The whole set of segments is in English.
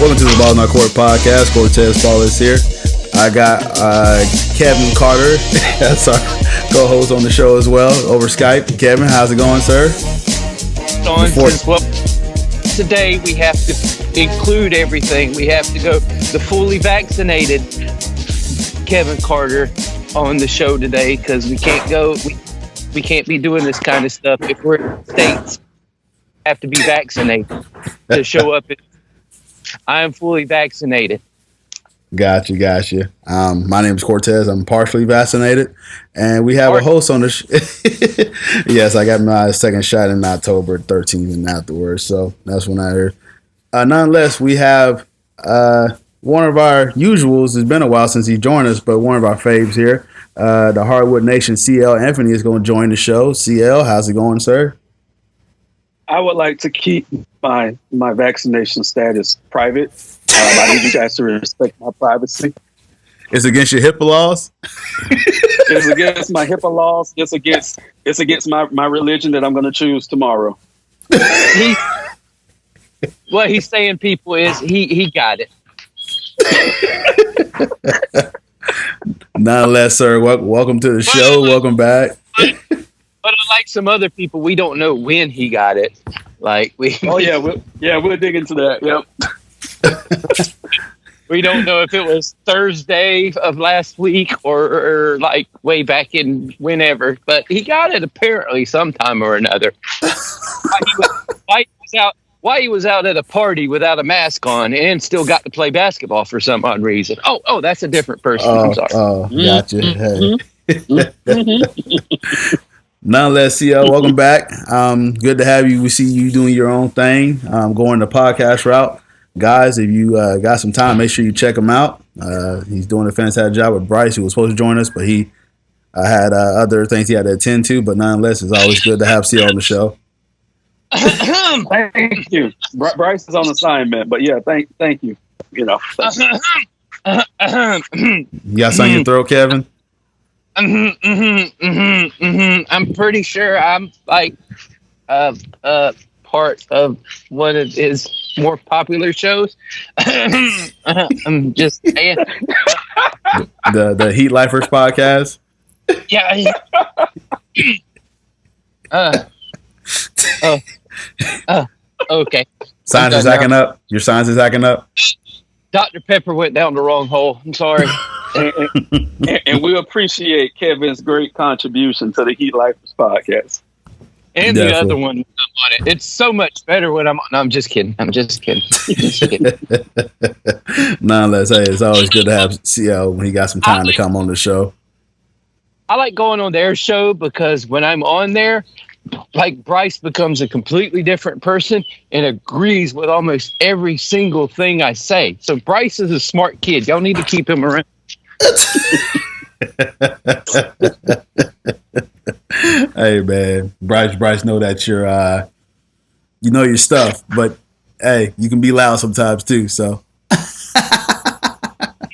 Welcome to the Ball Not Court podcast. Cortez Paul is here. I got Kevin Carter, that's our co-host on the show as well, over Skype. Kevin, how's it going, sir? Today we have to include everything. We have to go the fully vaccinated Kevin Carter on the show today because we can't go. We can't be doing this kind of stuff if we're in states. Have to be vaccinated to show up. I am fully vaccinated. Gotcha. My name is Cortez. I'm partially vaccinated, and we have a host on the Yes, I got my second shot in October 13th and afterwards, so that's when I heard. Nonetheless, we have one of our usuals. It's been a while since he joined us, but one of our faves here, the Hardwood Nation, CL Anthony, is going to join the show. CL, how's it going, sir? I would like to keep my vaccination status private. I need you guys to respect my privacy. It's against your HIPAA laws? It's against my HIPAA laws. It's against my religion that I'm going to choose tomorrow. What he's saying, people, is he got it. Nonetheless, sir, welcome to the show. Welcome back. But unlike some other people, we don't know when he got it. Like we'll dig into that. Yep. We don't know if it was Thursday of last week or like way back in whenever, but he got it apparently sometime or another. Why he was out at a party without a mask on and still got to play basketball for some odd reason. Oh, that's a different person. I'm sorry. Oh, gotcha. Hey. Nonetheless, CL, welcome back. Good to have you. We see you doing your own thing, going the podcast route. Guys, if you got some time, make sure you check him out. He's doing a fantastic job with Bryce, who was supposed to join us, but he had other things he had to attend to. But nonetheless, it's always good to have CL on the show. Thank you. Bryce is on assignment, but yeah, thank you. You know, you got something in your throat, Kevin? I'm pretty sure I'm like part of one of his more popular shows. I'm just saying. The Heat Lifers podcast. Yeah. Okay. Signs is acting up. Your signs is acting up. Dr. Pepper went down the wrong hole. I'm sorry. and we appreciate Kevin's great contribution to the Heat Lifers podcast. And Definitely. The other one, on it. It's so much better when I'm on. No, I'm just kidding. Nonetheless, hey, it's always good to have CL when he got some time to come on the show. I like going on their show because when I'm on there, like Bryce becomes a completely different person and agrees with almost every single thing I say. So Bryce is a smart kid. Y'all need to keep him around. Hey man, Bryce know that you're you know your stuff, but hey, you can be loud sometimes too. So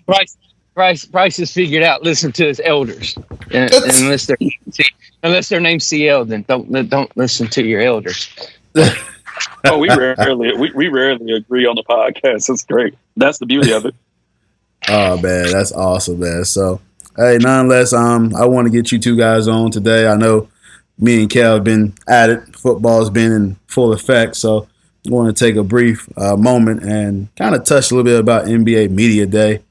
Bryce has figured out listen to his elders, unless they're named CL, then don't listen to your elders. Oh, we rarely agree on the podcast. It's great. That's the beauty of it. Oh man, that's awesome, man. So hey, nonetheless, I want to get you two guys on today. I know me and Cal have been at it. Football's been in full effect, so I want to take a brief moment and kind of touch a little bit about NBA Media Day.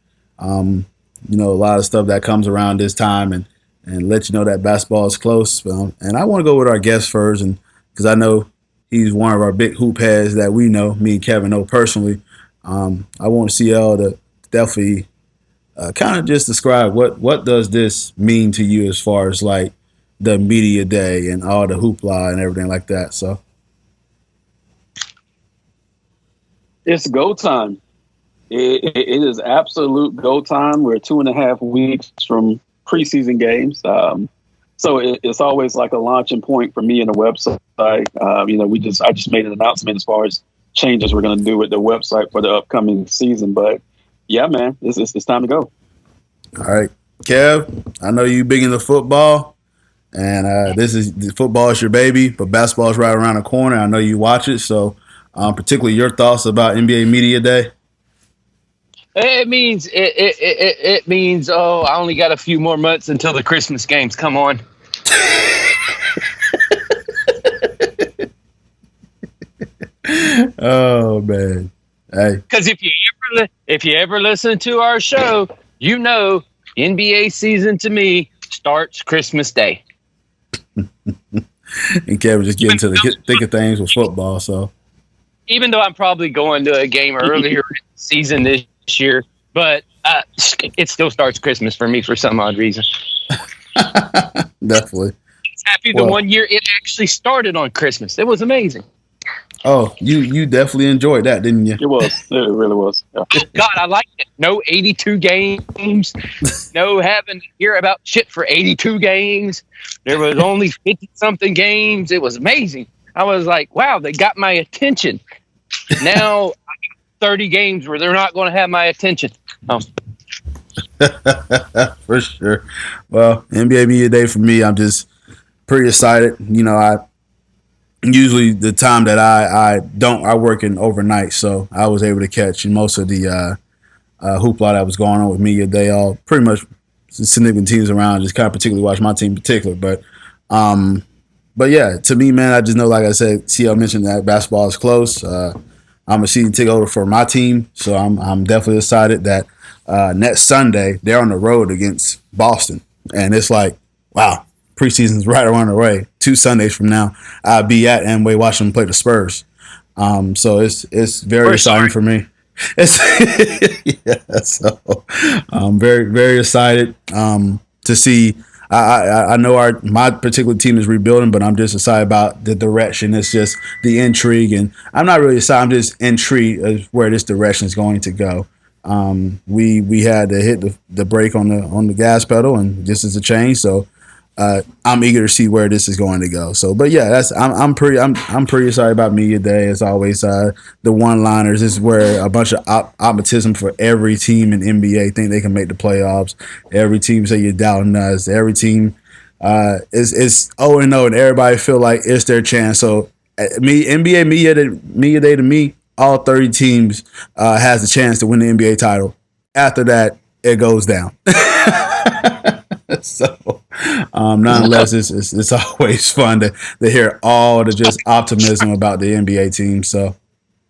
You know, a lot of stuff that comes around this time and let you know that basketball is close. And I want to go with our guest first, and because I know he's one of our big hoop heads that we know, me and Kevin know personally. I want CL to definitely kind of just describe what does this mean to you as far as like the media day and all the hoopla and everything like that. So it's go time. It is absolute go time. We're 2.5 weeks from preseason games. So it's always like a launching point for me and the website. I just made an announcement as far as changes we're going to do with the website for the upcoming season. But yeah, man, it's time to go. All right, Kev, I know you big into football, and football is your baby, but basketball is right around the corner. I know you watch it, so particularly your thoughts about NBA Media Day. It means I only got a few more months until the Christmas games. Come on. Oh man. Hey. Because if you ever listen to our show, you know NBA season to me starts Christmas Day. And Kevin just getting to the thick of things with football. So even though I'm probably going to a game earlier in the season this year, but it still starts Christmas for me for some odd reason. Definitely. Happy the 1 year it actually started on Christmas. It was amazing. Oh, you definitely enjoyed that, didn't you? It was. It really was. Yeah. Oh, God, I liked it. No 82 games. No having to hear about shit for 82 games. There was only 50-something games. It was amazing. I was like, wow, they got my attention. Now, 30 games where they're not going to have my attention. Oh. For sure. Well, NBA Media Day for me, I'm just pretty excited. You know, I usually the time that I work in overnight, so I was able to catch most of the hoopla that was going on with Media Day. All pretty much significant teams around. Just kind of particularly watch my team in particular, but yeah, to me, man, I just know, like I said, CL mentioned that basketball is close. I'm a season ticket holder for my team, so I'm definitely excited that next Sunday they're on the road against Boston, and it's like, wow, preseason's right around the way. 2 Sundays from now, I'll be at Amway watching them play the Spurs. So it's very exciting for me. So I'm very, very excited to see. I know my particular team is rebuilding, but I'm just excited about the direction. It's just the intrigue, and I'm not really excited. I'm just intrigued of where this direction is going to go. We had to hit the brake on the gas pedal, and this is a change. So I'm eager to see where this is going to go. So, but yeah, I'm pretty excited about Media Day. As always, the one-liners is where a bunch of optimism for every team in NBA think they can make the playoffs. Every team say you're doubting us. Every team is 0-0, and everybody feel like it's their chance. So, NBA Media Day to me, all 30 teams has a chance to win the NBA title. After that, it goes down. So, nonetheless, it's always fun to hear all the just optimism about the NBA team. So,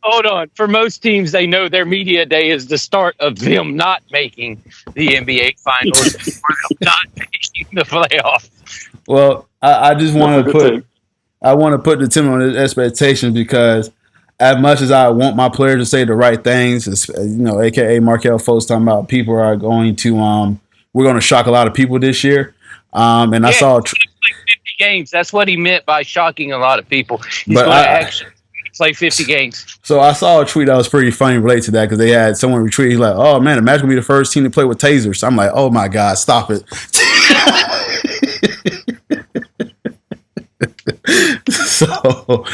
hold on. For most teams, they know their Media Day is the start of them not making the NBA Finals or them not making the playoffs. Well, I just want to put the team on the expectations, because as much as I want my players to say the right things, AKA Markel folks talking about people are going to we're going to shock a lot of people this year. And I saw 50 games. That's what he meant by shocking a lot of people. He's going to actually play 50 games. So I saw a tweet that was pretty funny related to that, because they had someone retweet. He's like, "Oh man, imagine we be the first team to play with tasers." I'm like, "Oh my God, stop it!" So,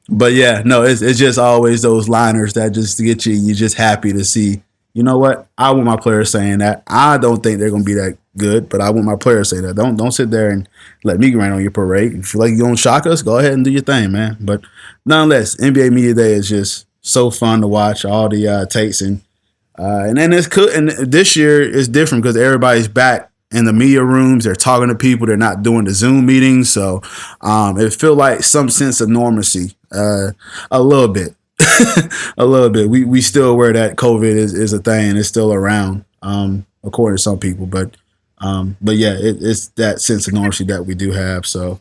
but yeah, no, it's just always those liners that just get you. You're just happy to see. You know what? I want my players saying that. I don't think they're going to be that good, but I want my players to say that. Don't sit there and let me rain on your parade. If you feel like you're going to shock us, go ahead and do your thing, man. But nonetheless, NBA Media Day is just so fun to watch, all the takes. And then and this year is different because everybody's back in the media rooms. They're talking to people. They're not doing the Zoom meetings. So it feels like some sense of normalcy, a little bit. A little bit. We still aware that COVID is a thing. It's still around, according to some people. But yeah, it's that sense of normalcy that we do have. So,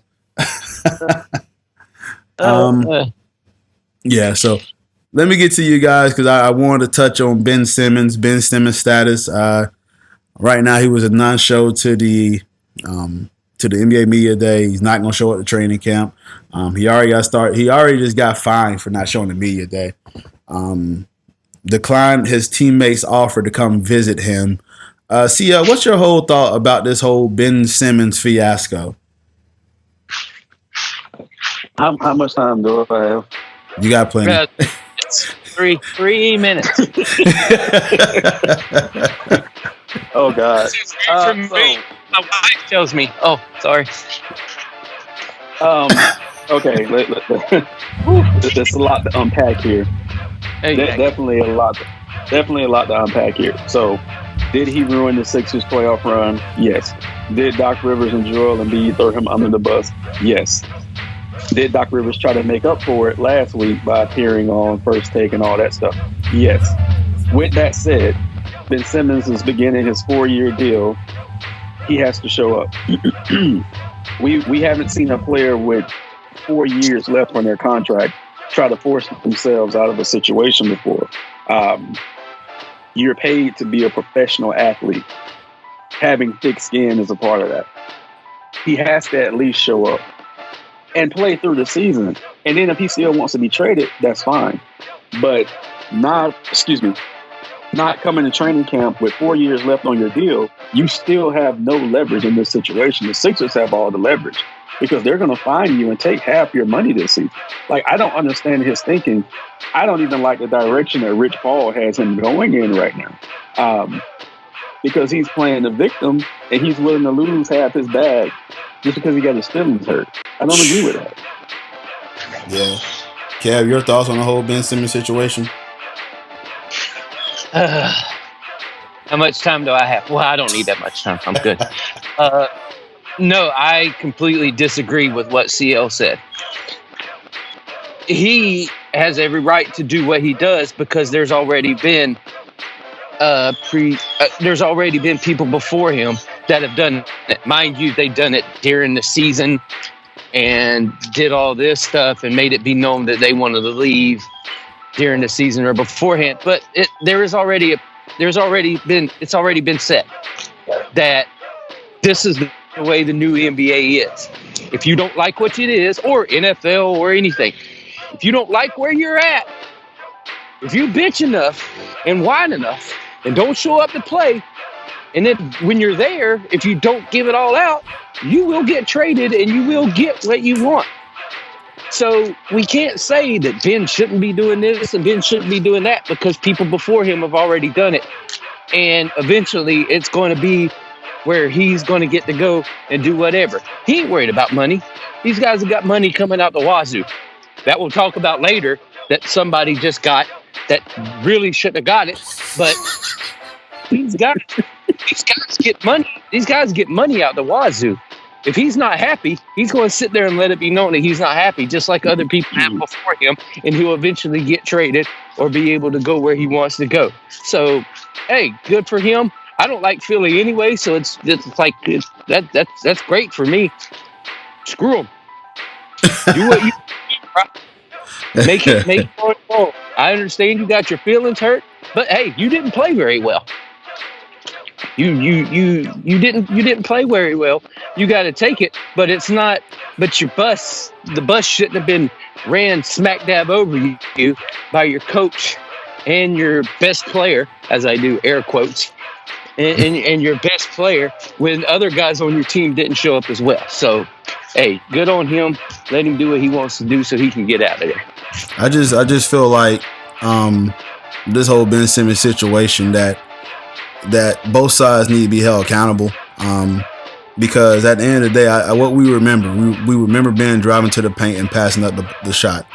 yeah. So let me get to you guys, because I wanted to touch on Ben Simmons' status. Right now, he was a non-show to the NBA Media Day. He's not going to show up at the training camp. He already got started. He already just got fined for not showing the Media Day. Declined his teammates' offer to come visit him. Sia, what's your whole thought about this whole Ben Simmons fiasco? How much time do I have? You got plenty. Three minutes. Oh God. From me, my wife tells me. Oh, sorry. Okay. There's a lot to unpack here. Exactly. Definitely a lot. Definitely a lot to unpack here. So, did he ruin the Sixers playoff run? Yes. Did Doc Rivers and Joel Embiid throw him under the bus? Yes. Did Doc Rivers try to make up for it last week by appearing on First Take and all that stuff? Yes. With that said, Ben Simmons is beginning his 4-year deal. He has to show up. we haven't seen a player with 4 years left on their contract try to force themselves out of a situation before. You're paid to be a professional athlete. Having thick skin is a part of that. He has to at least show up and play through the season. And then if he still wants to be traded, that's fine. But not coming to training camp with 4 years left on your deal, you still have no leverage in this situation. The Sixers have all the leverage because they're going to fine you and take half your money this season. Like, I don't understand his thinking. I don't even like the direction that Rich Paul has him going in right now. Because he's playing the victim and he's willing to lose half his bag just because he got his feelings hurt. I don't agree with that. Yeah. Kev, your thoughts on the whole Ben Simmons situation? How much time do I have? Well, I don't need that much time. I'm good. No, I completely disagree with what CL said. He has every right to do what he does because there's already been there's already been people before him that have done it. Mind you, they've done it during the season and did all this stuff and made it be known that they wanted to leave during the season or beforehand. But it's already been said that this is the way the new NBA is. If you don't like what it is, or NFL or anything, if you don't like where you're at, if you bitch enough and whine enough and don't show up to play, and then when you're there, if you don't give it all out, you will get traded and you will get what you want. So we can't say that Ben shouldn't be doing this and Ben shouldn't be doing that because people before him have already done it. And eventually it's going to be where he's going to get to go and do whatever. He ain't worried about money. These guys have got money coming out the wazoo. That we'll talk about later that somebody just got that really shouldn't have got it. But these guys get money. These guys get money out the wazoo. If he's not happy, he's going to sit there and let it be known that he's not happy, just like other people have before him, and he'll eventually get traded or be able to go where he wants to go. So, hey, good for him. I don't like Philly anyway, so it's like that's great for me. Screw him. Do what you right. Make it going. I understand you got your feelings hurt, but hey, you didn't play very well. You didn't play very well. You got to take it, but it's not. But the bus shouldn't have been ran smack dab over you by your coach and your best player, as I do air quotes, and your best player when other guys on your team didn't show up as well. So, hey, good on him. Let him do what he wants to do so he can get out of there. I just feel like this whole Ben Simmons situation that both sides need to be held accountable. Because at the end of the day, what we remember Ben driving to the paint and passing up the shot.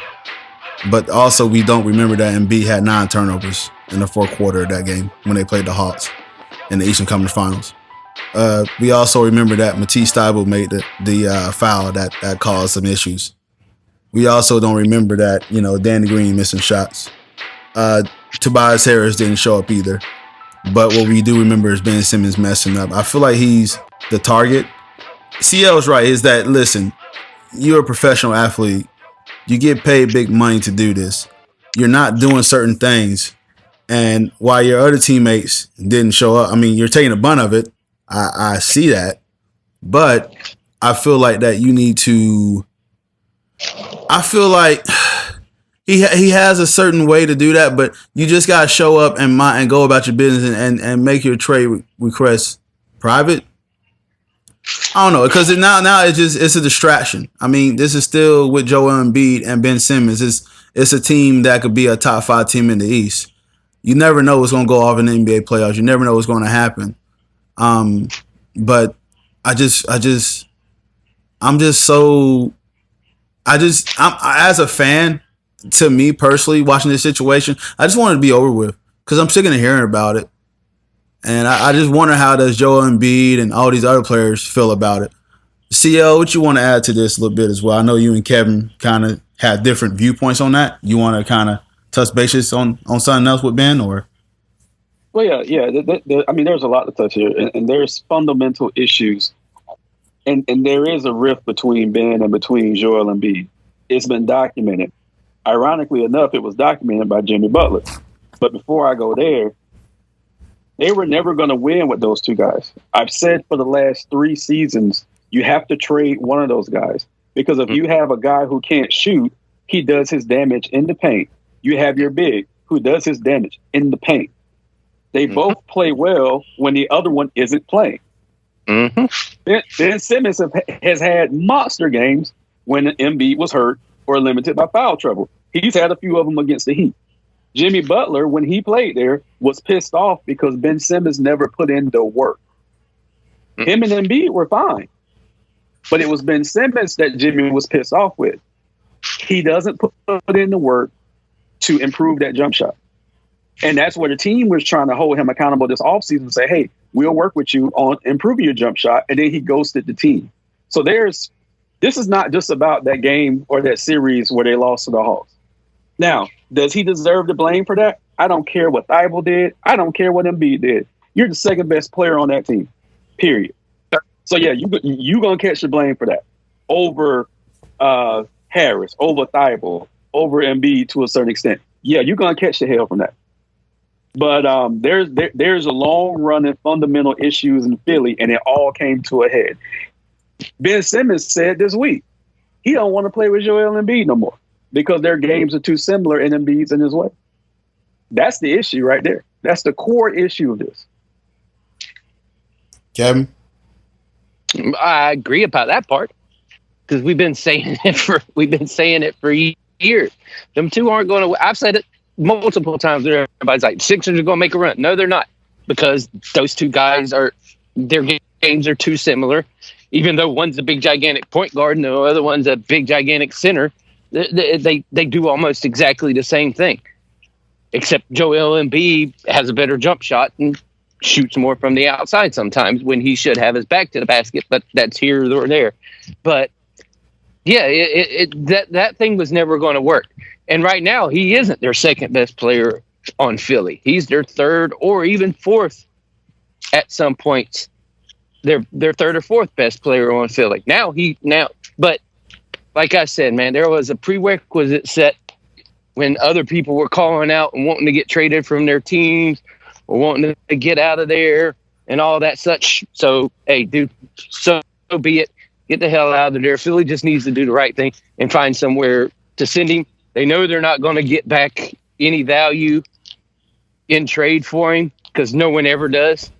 But also we don't remember that Embiid had 9 turnovers in the fourth quarter of that game when they played the Hawks in the Eastern Conference Finals. We also remember that Matisse Thybulle made the foul that caused some issues. We also don't remember that, Danny Green missing shots. Tobias Harris didn't show up either. But what we do remember is Ben Simmons messing up. I feel like he's the target. CL's right, is that, listen, you're a professional athlete. You get paid big money to do this. You're not doing certain things. And while your other teammates didn't show up, I mean, you're taking a bun of it. I see that. But I feel like that you need to... I feel like... He has a certain way to do that, but you just gotta show up and go about your business and make your trade request private. I don't know, because now it's a distraction. I mean, this is still with Joel Embiid and Ben Simmons. It's a team that could be a top 5 team in the East. You never know what's gonna go off in the NBA playoffs. You never know what's gonna happen. But I'm as a fan. To me personally, watching this situation, I just wanted to be over with because I'm sick of hearing about it. And I just wonder how does Joel Embiid and all these other players feel about it. CL, what you want to add to this a little bit as well? I know you and Kevin kind of had different viewpoints on that. You want to kind of touch bases on something else with Ben, or? Well, yeah. I mean, there's a lot to touch here, and there's fundamental issues, and there is a rift between Ben and between Joel Embiid. It's been documented. Ironically enough, it was documented by Jimmy Butler. But before I go there, they were never going to win with those two guys. I've said for the last 3 seasons, you have to trade one of those guys, because if you have a guy who can't shoot, he does his damage in the paint. You have your big who does his damage in the paint. They both play well when the other one isn't playing. Ben Simmons has had monster games when Embiid was hurt or limited by foul trouble. He's had a few of them against the Heat. Jimmy Butler, when he played there, was pissed off because Ben Simmons never put in the work. Him and Embiid were fine. But it was Ben Simmons that Jimmy was pissed off with. He doesn't put in the work to improve that jump shot. And that's where the team was trying to hold him accountable this offseason and say, hey, we'll work with you on improving your jump shot. And then he ghosted the team. So this is not just about that game or that series where they lost to the Hawks. Now, does he deserve the blame for that? I don't care what Thibault did. I don't care what Embiid did. You're the second best player on that team, period. So, yeah, you going to catch the blame for that over Harris, over Thibault, over Embiid to a certain extent. Yeah, you're going to catch the hell from that. But there's a long-running fundamental issues in Philly, and it all came to a head. Ben Simmons said this week he don't want to play with Joel Embiid no more because their games are too similar in Embiid's in his way. That's the issue right there. That's the core issue of this. Kevin? I agree about that part because we've been saying it for years. Them two aren't going to. I've said it multiple times. Everybody's like, Sixers are going to make a run. No, they're not, because those two guys their games are too similar. Even though one's a big gigantic point guard and the other one's a big gigantic center, they do almost exactly the same thing. Except Joel Embiid has a better jump shot and shoots more from the outside sometimes when he should have his back to the basket, but that's here or there. But yeah, that thing was never going to work. And right now, he isn't their second best player on Philly. He's their third or even fourth at some points. Their third or fourth best player on Philly. But like I said, man, there was a prerequisite set when other people were calling out and wanting to get traded from their teams or wanting to get out of there and all that such. So, hey, dude, so be it. Get the hell out of there. Philly just needs to do the right thing and find somewhere to send him. They know they're not going to get back any value in trade for him because no one ever does.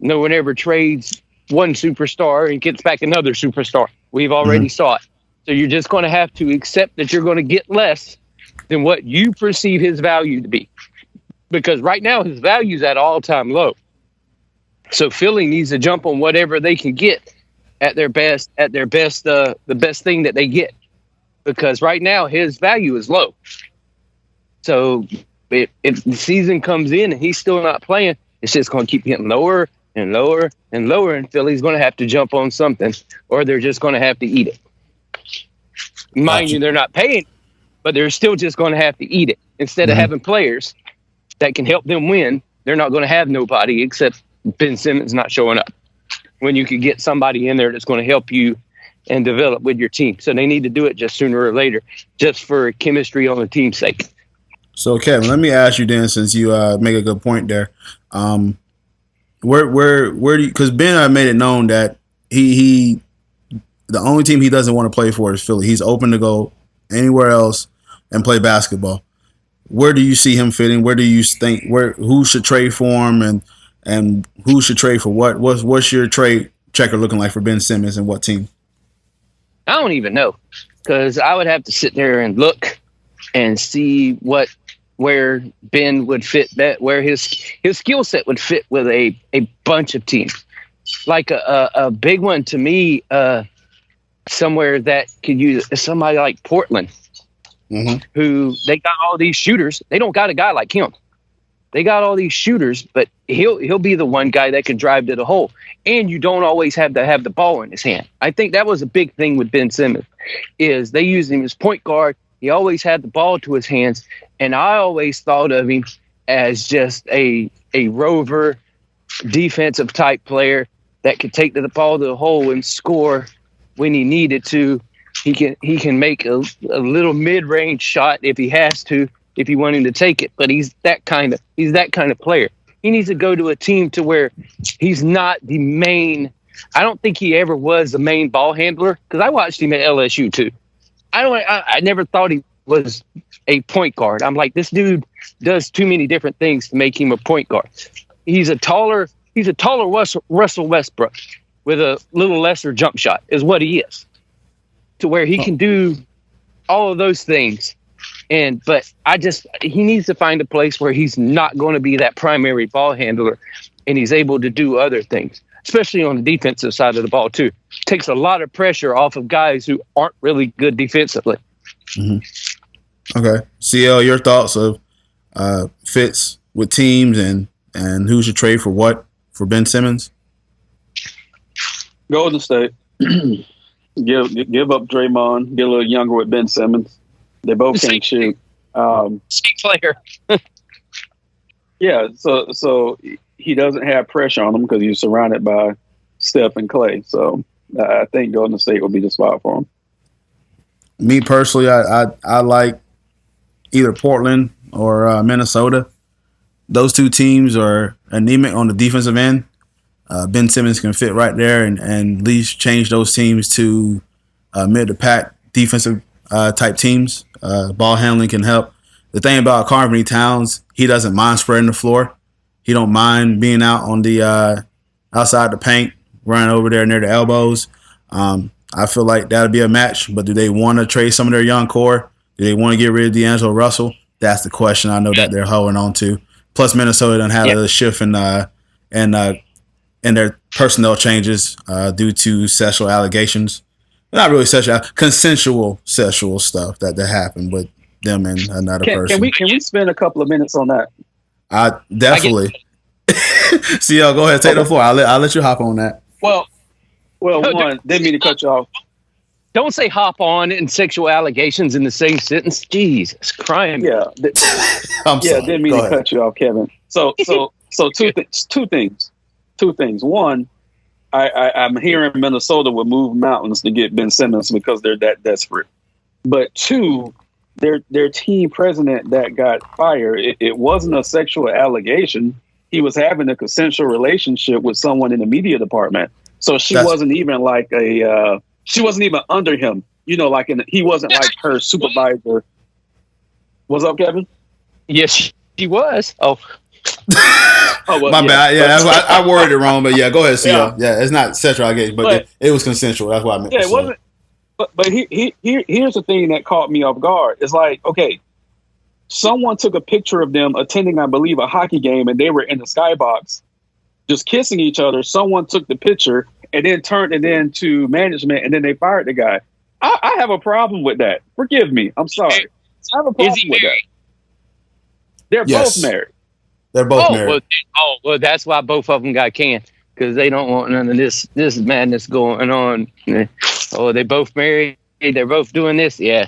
No one ever trades one superstar and gets back another superstar. We've already saw it. So you're just going to have to accept that you're going to get less than what you perceive his value to be. Because right now his value is at all-time low. So Philly needs to jump on whatever they can get at their best, the best thing that they get. Because right now his value is low. So if the season comes in and he's still not playing, it's just going to keep getting lower and lower and lower, and Philly's going to have to jump on something, or they're just going to have to eat it. Mind you, they're not paying, but they're still just going to have to eat it. Instead of having players that can help them win, they're not going to have nobody except Ben Simmons not showing up. When you could get somebody in there that's going to help you and develop with your team. So they need to do it just sooner or later, just for chemistry on the team's sake. So, Kevin, let me ask you then, since you make a good point there. Where do you, because Ben made it known that he the only team he doesn't want to play for is Philly. He's open to go anywhere else and play basketball. Where do you see him fitting? Where do you think who should trade for him and who should trade for what? What's your trade checker looking like for Ben Simmons and what team? I don't even know, because I would have to sit there and look and see where Ben would fit, where his skill set would fit with a bunch of teams. Like a big one to me, somewhere that could use somebody like Portland, who they got all these shooters. They don't got a guy like him. They got all these shooters, but he'll be the one guy that can drive to the hole. And you don't always have to have the ball in his hand. I think that was a big thing with Ben Simmons, is they used him as point guard. He always had the ball to his hands, and I always thought of him as just a rover, defensive type player that could take the ball to the hole and score when he needed to. He can make a little mid-range shot if he has to, if he wanted to take it. But he's that kind of player. He needs to go to a team to where he's not the main. I don't think he ever was the main ball handler, because I watched him at LSU too. I never thought he was a point guard. I'm like, this dude does too many different things to make him a point guard. He's a taller Russell Westbrook with a little lesser jump shot is what he is, to where he can do all of those things. But he needs to find a place where he's not going to be that primary ball handler, and he's able to do other things, especially on the defensive side of the ball too. Takes a lot of pressure off of guys who aren't really good defensively. Mm-hmm. Okay. CL, your thoughts of fits with teams and who should trade for what for Ben Simmons? Golden State. Give up Draymond, get a little younger with Ben Simmons. They both can't shoot. Same player. Yeah, so he doesn't have pressure on him because he's surrounded by Steph and Clay. So I think Golden State will be the spot for him. Me personally, I like either Portland or Minnesota. Those two teams are anemic on the defensive end. Ben Simmons can fit right there and at least change those teams to mid-to-pack defensive type teams. Ball handling can help. The thing about Karl-Anthony Towns, he doesn't mind spreading the floor. He don't mind being out on the outside the paint, running over there near the elbows. I feel like that'll be a match. But do they want to trade some of their young core? Do they want to get rid of D'Angelo Russell? That's the question I know that they're holding on to. Plus, Minnesota done had a shift in their personnel changes due to sexual allegations. Not really consensual sexual stuff that happened with them and another person. Can we spend a couple of minutes on that? I definitely. CL, go ahead, take the floor. I'll let you hop on that. Well, one, didn't mean to cut you off. Don't say hop on and sexual allegations in the same sentence. Jesus Christ. Yeah. I'm sorry. Didn't mean to cut you off, Kevin. So two things. One, I'm hearing Minnesota would move mountains to get Ben Simmons because they're that desperate. But two, their team president that got fired, it wasn't a sexual allegation. He was having a consensual relationship with someone in the media department. So she wasn't even like she wasn't even under him. He wasn't like her supervisor. What's up, Kevin? Yes, she was. Oh, well, my bad. Yeah, that's why I worded it wrong. But yeah, go ahead, CL. Yeah, it's not sexual allegation, but it was consensual. That's what I meant. Yeah, it wasn't. But here's the thing that caught me off guard. It's like, okay, someone took a picture of them attending, I believe, a hockey game, and they were in the skybox just kissing each other. Someone took the picture and then turned it into management, and then they fired the guy. I have a problem with that. Forgive me. I'm sorry. I have a problem with that. They're both married. They're both married. Well, that's why both of them got canned, because they don't want none of this madness going on. Oh, they both married. They're both doing this. Yeah.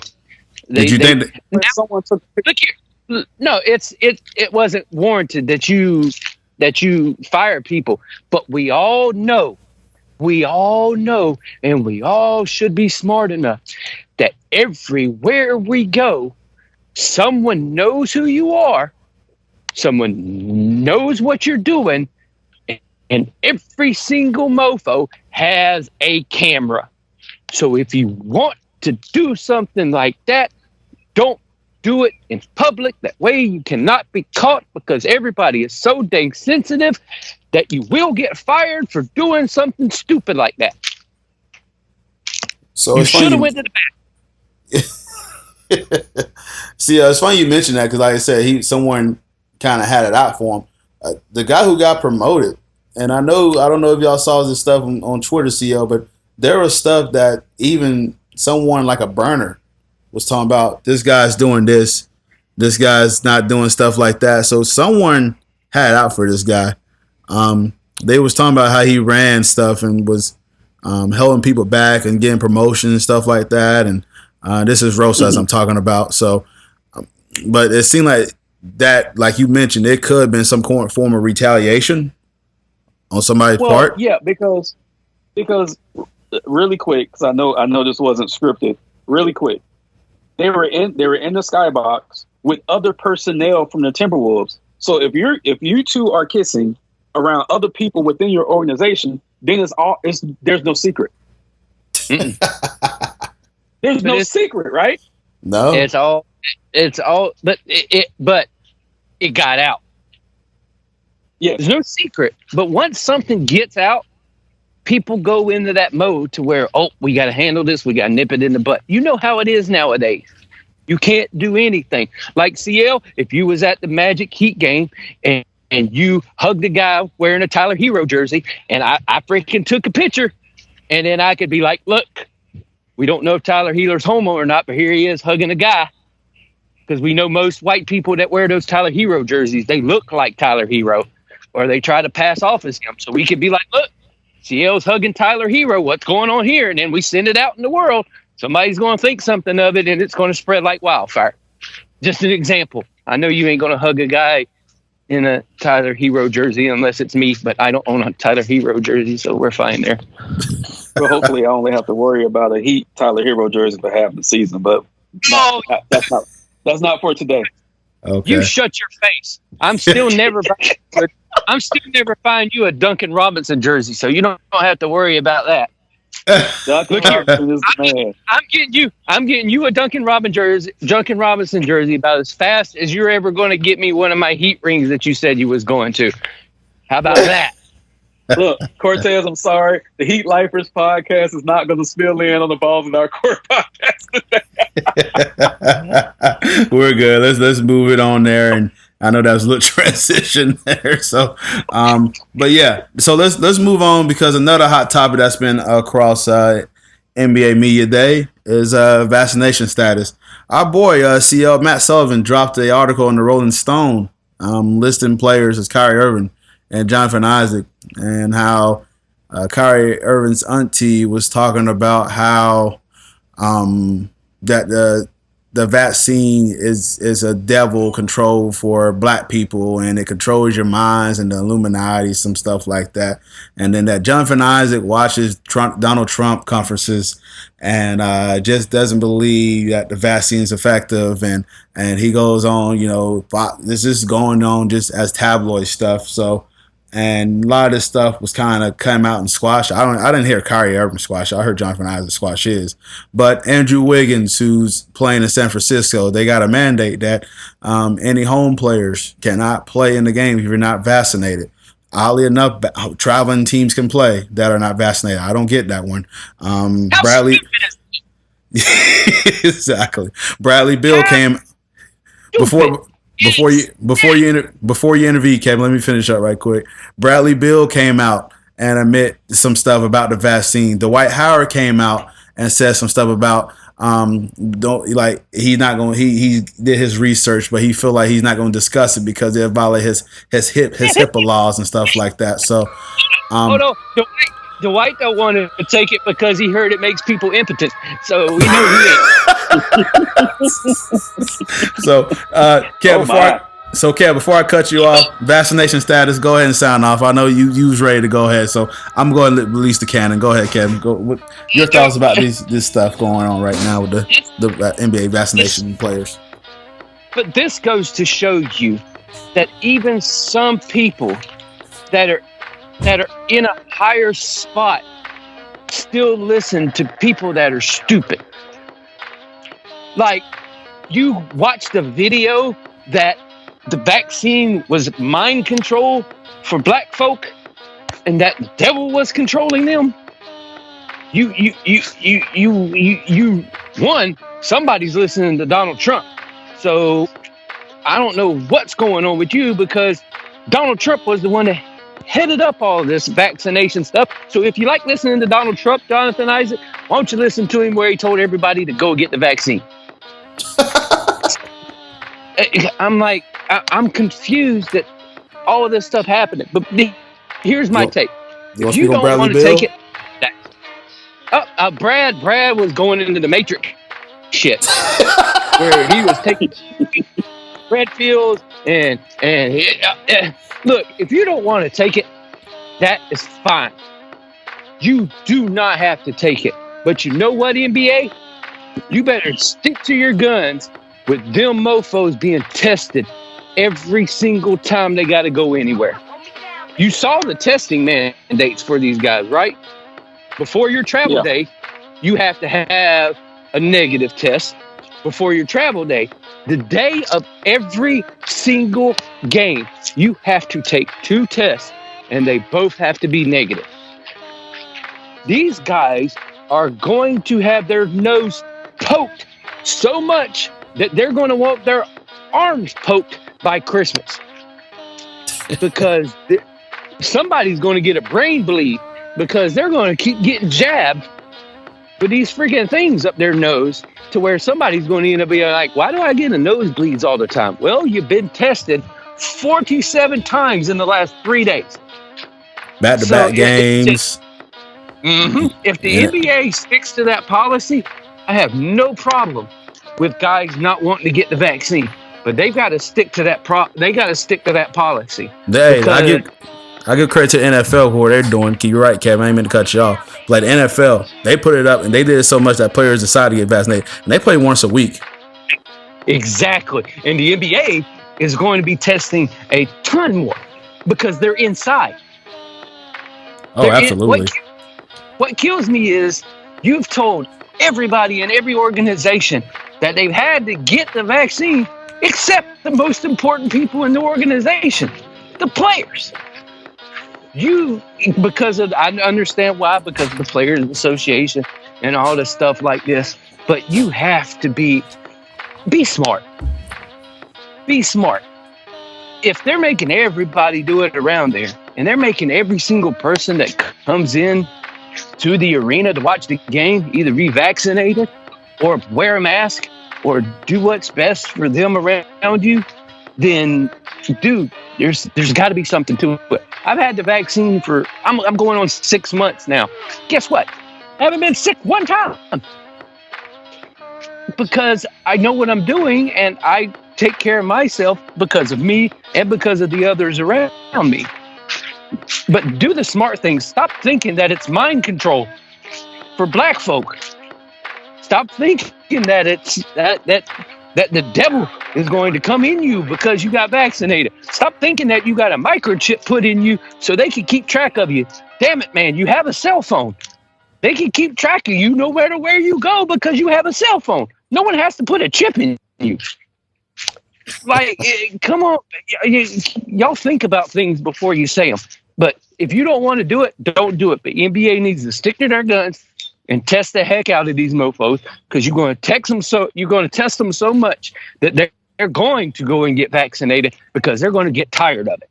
Did you think someone took? Look here. No, it wasn't warranted that you fire people, but we all know, and we all should be smart enough that everywhere we go, someone knows who you are, someone knows what you're doing, and every single mofo has a camera. So if you want to do something like that, don't do it in public. That way you cannot be caught, because everybody is so dang sensitive that you will get fired for doing something stupid like that. So you should have went to the back. See, it's funny you mentioned that, because like I said, someone kind of had it out for him. The guy who got promoted, and I don't know if y'all saw this stuff on Twitter, CL, but there was stuff that even someone like a burner was talking about. This guy's doing this this guy's not doing stuff like that. So someone had out for this guy. They was talking about how he ran stuff and was holding people back and getting promotions and stuff like that. And this is Rosas I'm talking about. So, but it seemed like that, like you mentioned, it could have been some form of retaliation on somebody's part. Yeah, because really quick, because I know this wasn't scripted. Really quick, they were in the skybox with other personnel from the Timberwolves. So if you two are kissing around other people within your organization, then there's no secret. There's no secret, right? No, it's all, but it got out. Yeah, there's no secret. But once something gets out, people go into that mode to where, we got to handle this. We got to nip it in the butt. You know how it is nowadays. You can't do anything. Like CL, if you was at the Magic Heat game and you hugged a guy wearing a Tyler Hero jersey, and I freaking took a picture, and then I could be like, look, we don't know if Tyler Hero's homo or not, but here he is hugging a guy. Because we know most white people that wear those Tyler Hero jerseys, they look like Tyler Hero, or they try to pass off as him. So we could be like, look, CL's hugging Tyler Hero. What's going on here? And then we send it out in the world. Somebody's going to think something of it, and it's going to spread like wildfire. Just an example. I know you ain't going to hug a guy in a Tyler Hero jersey unless it's me, but I don't own a Tyler Hero jersey, so we're fine there. Well, hopefully I only have to worry about a Heat Tyler Hero jersey for half the season, but that's not for today. Okay. You shut your face. I'm still never buying you a Duncan Robinson jersey, so you don't have to worry about that. Look here, I'm getting you a Duncan Robinson jersey about as fast as you're ever going to get me one of my Heat rings that you said you was going to. How about that? Look, Cortez, I'm sorry. The Heat Lifers podcast is not going to spill in on the Balls in Our Court podcast today. We're good. Let's move it on there. And I know that was a little transition there. So, but yeah. So let's move on, because another hot topic that's been across NBA Media Day is vaccination status. Our boy CL Matt Sullivan dropped an article in the Rolling Stone listing players as Kyrie Irving and Jonathan Isaac, and how Kyrie Irving's auntie was talking about how that the vaccine is a devil control for black people, and it controls your minds, and the Illuminati, some stuff like that. And then that Jonathan Isaac watches Donald Trump conferences and just doesn't believe that the vaccine is effective. And he goes on, this is going on just as tabloid stuff. So, and a lot of this stuff was kind of come out and squashed. I didn't hear Kyrie Irving squash. I heard Jonathan Isaac squash his. But Andrew Wiggins, who's playing in San Francisco, they got a mandate that any home players cannot play in the game if you're not vaccinated. Oddly enough, traveling teams can play that are not vaccinated. I don't get that one. Bradley, exactly. Bradley Beal came before you intervene, Kevin. Let me finish up right quick. Bradley Beal came out and admit some stuff about the vaccine. Dwight Howard came out and said some stuff about he did his research, but he feel like he's not going to discuss it because it'll violate his HIPAA laws and stuff like that. So, hold on. Dwight don't want to take it because he heard it makes people impotent. So we know he ain't. So, Kev, before I cut you off, vaccination status, go ahead and sign off. I know you was ready to go ahead, so I'm going to release the cannon. Go ahead, Kevin. What your thoughts about this stuff going on right now with the NBA vaccination players? But this goes to show you that even some people that are in a higher spot still listen to people that are stupid. Like, you watched a video that the vaccine was mind control for black folk and that the devil was controlling them. Somebody's listening to Donald Trump. So I don't know what's going on with you, because Donald Trump was the one that headed up all this vaccination stuff. So if you like listening to Donald Trump, Jonathan Isaac, why don't you listen to him where he told everybody to go get the vaccine? I'm like, I'm confused that all of this stuff happening. But here's my take. You want If to you speak on don't Bradley want to Beal? take it, Brad was going into the Matrix shit where he was taking red fields and look, if you don't want to take it, that is fine. You do not have to take it. But you know what, NBA? You better stick to your guns with them mofos being tested every single time they got to go anywhere. You saw the testing mandates for these guys, right? Before your travel day, you have to have a negative test. Before your travel day, the day of every single game, you have to take 2 tests, and they both have to be negative. These guys are going to have their nose poked so much that they're going to want their arms poked by Christmas because somebody's going to get a brain bleed because they're going to keep getting jabbed with these freaking things up their nose to where somebody's going to end up being like, why do I get a nosebleeds all the time? Well, you've been tested 47 times in the last 3 days. Back-to-back games. If the NBA sticks to that policy, I have no problem with guys not wanting to get the vaccine, but they've got to stick to that. They got to stick to that policy. I give credit to the NFL for what they're doing. You're right, Kevin. I ain't meant to cut you off. Like the NFL, they put it up and they did it so much that players decided to get vaccinated, and they play once a week. Exactly, and the NBA is going to be testing a ton more because they're inside. Oh, absolutely. What kills me is you've told everybody in every organization that they've had to get the vaccine except the most important people in the organization, the players. I understand why, because of the Players Association and all this stuff like this, but you have to be smart. Be smart. If they're making everybody do it around there, and they're making every single person that comes in to the arena to watch the game either revaccinated or wear a mask or do what's best for them around you, then, dude, there's got to be something to it. I've had the vaccine I'm going on 6 months now. Guess what? I haven't been sick one time because I know what I'm doing and I take care of myself because of me and because of the others around me. But do the smart thing. Stop thinking that it's mind control for black folk. Stop thinking that it's that the devil is going to come in you because you got vaccinated. Stop thinking that you got a microchip put in you so they can keep track of you. Damn it, man, you have a cell phone. They can keep track of you no matter where you go because you have a cell phone. No one has to put a chip in you. Like, come on. Y'all think about things before you say them. But if you don't want to do it, don't do it. But NBA needs to stick to their guns and test the heck out of these mofos because you're going to test them so much that they're going to go and get vaccinated because they're going to get tired of it.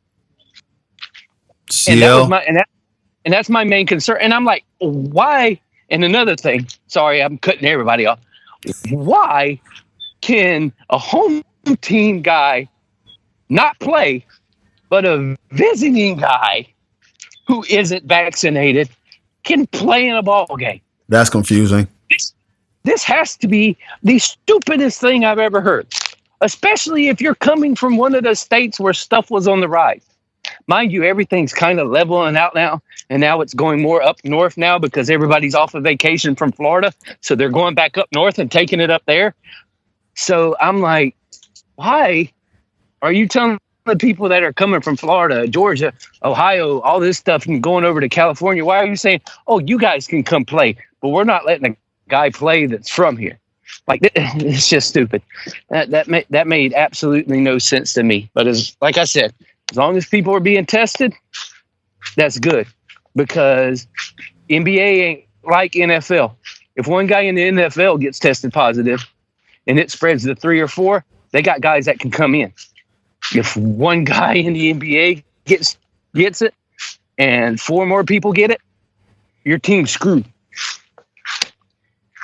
And that's my main concern. And I'm like, why? And another thing, sorry, I'm cutting everybody off. Why can a home team guy not play, but a visiting guy who isn't vaccinated can play in a ball game? That's confusing. This has to be the stupidest thing I've ever heard, especially if you're coming from one of the states where stuff was on the rise. Mind you, everything's kind of leveling out now, and now it's going more up north now because everybody's off of vacation from Florida, so they're going back up north and taking it up there. So I'm like, why are you telling the people that are coming from Florida, Georgia, Ohio, all this stuff and going over to California, why are you saying, oh, you guys can come play, but we're not letting a guy play that's from here? Like, it's just stupid. That made absolutely no sense to me. But like I said, as long as people are being tested, that's good because NBA ain't like NFL. If one guy in the NFL gets tested positive and it spreads to 3 or 4, they got guys that can come in. If one guy in the NBA gets it and 4 more people get it, your team's screwed.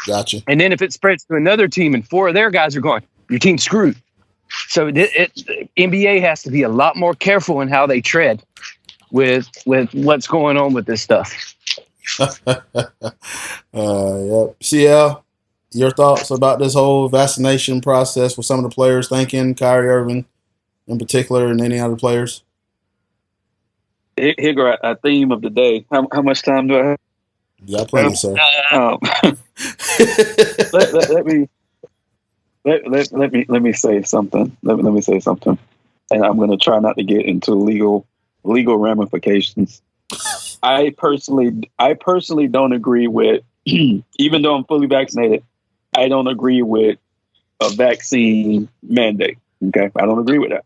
Gotcha. And then if it spreads to another team and 4 of their guys are going, your team's screwed. So NBA has to be a lot more careful in how they tread with what's going on with this stuff. Yep. CL, your thoughts about this whole vaccination process with some of the players thinking, Kyrie Irving in particular, and any other players? Here go a theme of the day. How much time do I have? You got plenty, sir. Let me say something. Let me say something, and I'm going to try not to get into legal ramifications. I personally don't agree with, even though I'm fully vaccinated, I don't agree with a vaccine mandate. Okay, I don't agree with that.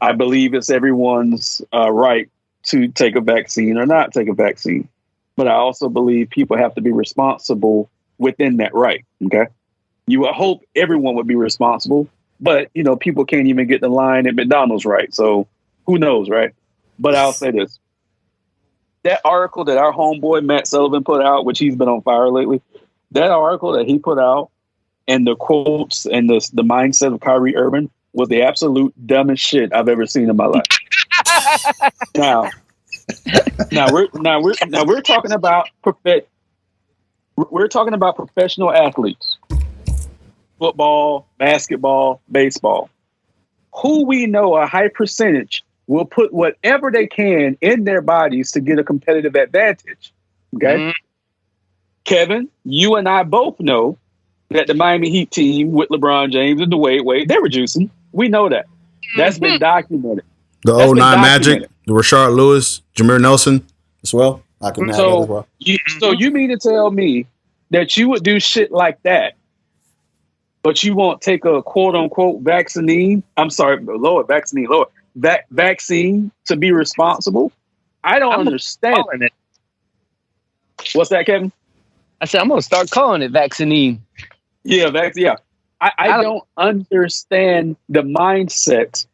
I believe it's everyone's right to take a vaccine or not take a vaccine, but I also believe people have to be responsible within that right. Okay. You would hope everyone would be responsible, but people can't even get the line at McDonald's right. So who knows, right? But I'll say this. That article that our homeboy Matt Sullivan put out, which he's been on fire lately, that article that he put out and the quotes and the mindset of Kyrie Irving was the absolute dumbest shit I've ever seen in my life. Now we're talking about professional athletes. Football, basketball, baseball, who we know a high percentage will put whatever they can in their bodies to get a competitive advantage. Okay. Mm-hmm. Kevin, you and I both know that the Miami Heat team with LeBron James and Dwayne Wade, they were juicing. We know that. That's been documented. The 09 Magic, the Rashard Lewis, Jameer Nelson as well. I can add that as well. So you mean to tell me that you would do shit like that, but you won't take a quote unquote vaccine to be responsible? I don't understand it. What's that, Kevin? I said I'm gonna start calling it vaccine. Yeah, yeah. I don't understand the mindset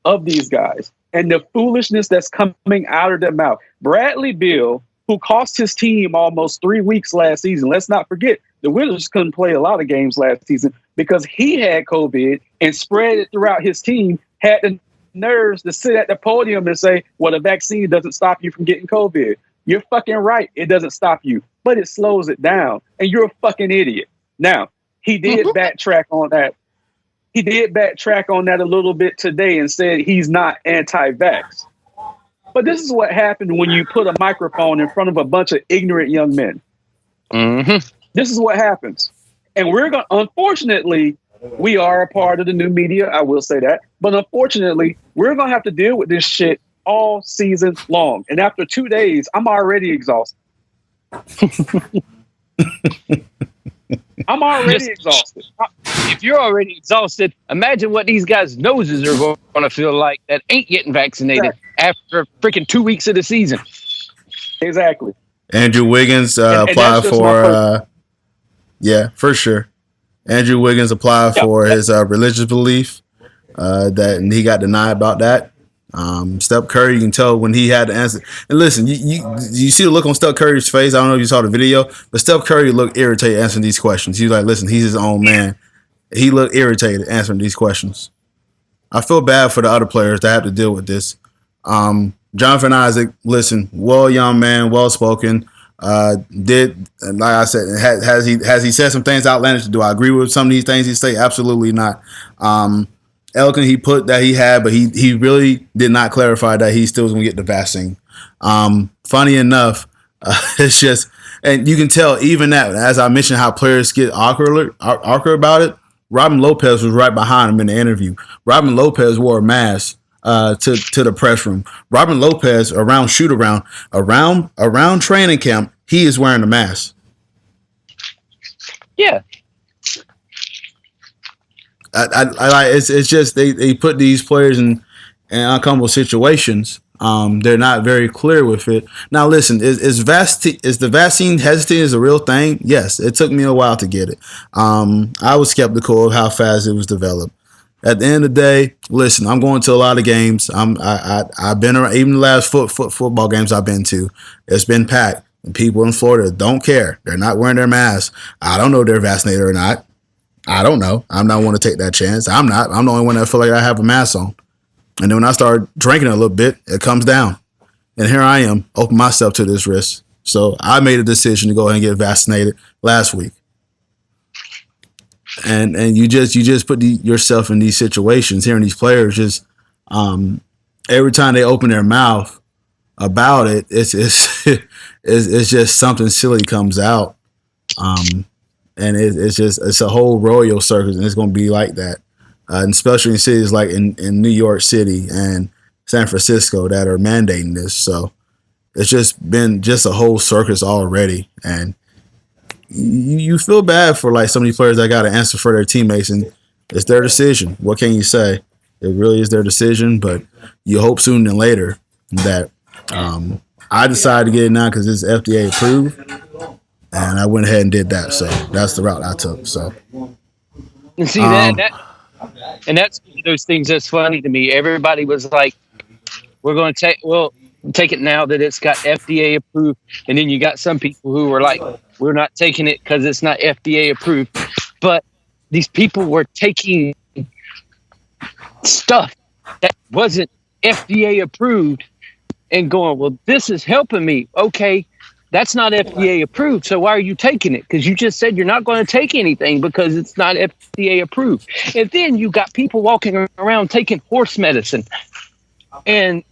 of these guys and the foolishness that's coming out of their mouth. Bradley Beal, who cost his team almost 3 weeks last season. Let's not forget, the Wizards couldn't play a lot of games last season because he had COVID and spread it throughout his team, had the nerves to sit at the podium and say, well, the vaccine doesn't stop you from getting COVID. You're fucking right. It doesn't stop you, but it slows it down. And you're a fucking idiot. Now, he did backtrack on that. He did backtrack on that a little bit today and said he's not anti-vax. But this is what happened when you put a microphone in front of a bunch of ignorant young men. Mm-hmm. This is what happens. And unfortunately, we are a part of the new media. I will say that. But unfortunately, we're going to have to deal with this shit all season long. And after 2 days, I'm already exhausted. I'm already exhausted. If you're already exhausted, imagine what these guys' noses are going to feel like that ain't getting vaccinated after freaking 2 weeks of the season. Exactly. Andrew Wiggins applied for, for sure. Andrew Wiggins applied for his religious belief and he got denied about that. Steph Curry, you can tell when he had to answer. And listen, you see the look on Steph Curry's face. I don't know if you saw the video, but Steph Curry looked irritated answering these questions. He was like, listen, he's his own man. He looked irritated answering these questions. I feel bad for the other players that have to deal with this. Jonathan Isaac, listen, young man, well-spoken. Like I said, has he said some things outlandish? Do I agree with some of these things he say? Absolutely not. Elkin, he put that he had, but he really did not clarify that he still was going to get the vaccine. Funny enough, it's just, and you can tell even that, as I mentioned, how players get awkward about it. Robin Lopez was right behind him in the interview. Robin Lopez wore a mask to the press room. Robin Lopez around around training camp, he is wearing a mask. Yeah. It's just they put these players in uncomfortable situations. They're not very clear with it. Now, listen, is the vaccine hesitant is a real thing? Yes, it took me a while to get it. I was skeptical of how fast it was developed. At the end of the day, listen, I'm going to a lot of games. I've been around, even the last football games I've been to. It's been packed. And people in Florida don't care. They're not wearing their masks. I don't know if they're vaccinated or not. I don't know. I'm not want to take that chance. I'm not. I'm the only one that feel like I have a mask on. And then when I start drinking a little bit, it comes down. And here I am, open myself to this risk. So I made a decision to go ahead and get vaccinated last week. And you just put yourself in these situations, hearing these players just every time they open their mouth about it, it's just something silly comes out. And it's a whole royal circus, and it's going to be like that, and especially in cities like in New York City and San Francisco that are mandating this. So it's just been just a whole circus already, and you feel bad for like some of these players that got to answer for their teammates, and it's their decision. What can you say? It really is their decision, but you hope sooner than later that I decided to get it now because it's FDA approved. And I went ahead and did that. So that's the route I took. So, and see and that's one of those things that's funny to me. Everybody was like, "We're going to take it now that it's got FDA approved," and then you got some people who were like, "We're not taking it because it's not FDA approved." But these people were taking stuff that wasn't FDA approved and going, "Well, this is helping me." Okay. That's not FDA approved, so why are you taking it? Because you just said you're not going to take anything because it's not FDA approved. And then you got people walking around taking horse medicine and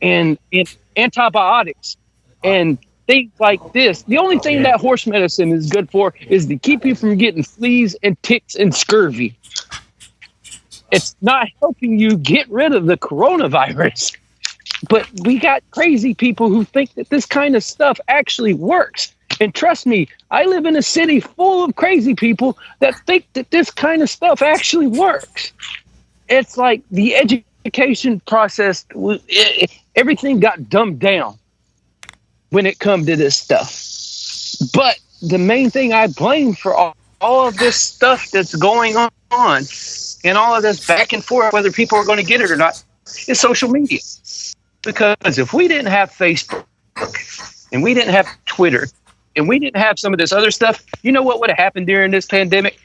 antibiotics and things like this. The only thing that horse medicine is good for is to keep you from getting fleas and ticks and scurvy. It's not helping you get rid of the coronavirus. But we got crazy people who think that this kind of stuff actually works. And trust me, I live in a city full of crazy people that think that this kind of stuff actually works. It's like the education process, everything got dumbed down when it comes to this stuff. But the main thing I blame for all of this stuff that's going on and all of this back and forth, whether people are going to get it or not, is social media. Because if we didn't have Facebook and we didn't have Twitter and we didn't have some of this other stuff, you know what would have happened during this pandemic?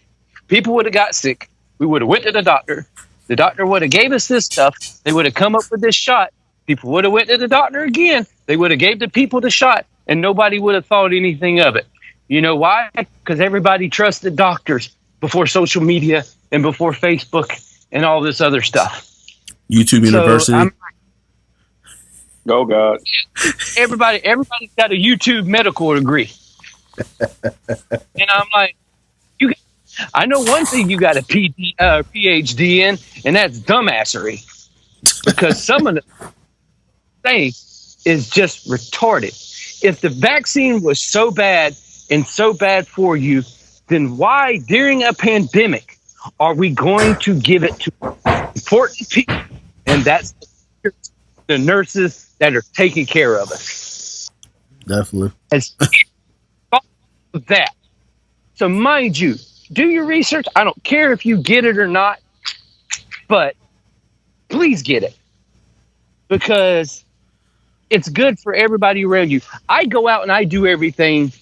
People would have got sick. We would have went to the doctor. The doctor would have gave us this stuff. They would have come up with this shot. People would have went to the doctor again. They would have gave the people the shot, and nobody would have thought anything of it. You know why? Because everybody trusted doctors before social media and before Facebook and all this other stuff. YouTube University. Oh God! Everybody's got a YouTube medical degree, and I'm like, I know one thing you got a PhD in, and that's dumbassery, because some of the thing is just retarded. If the vaccine was so bad and so bad for you, then why during a pandemic are we going to give it to important people? And that's the nurses that are taking care of us. Definitely. As that. So mind you, do your research. I don't care if you get it or not, but please get it, because it's good for everybody around you. I go out and I do everything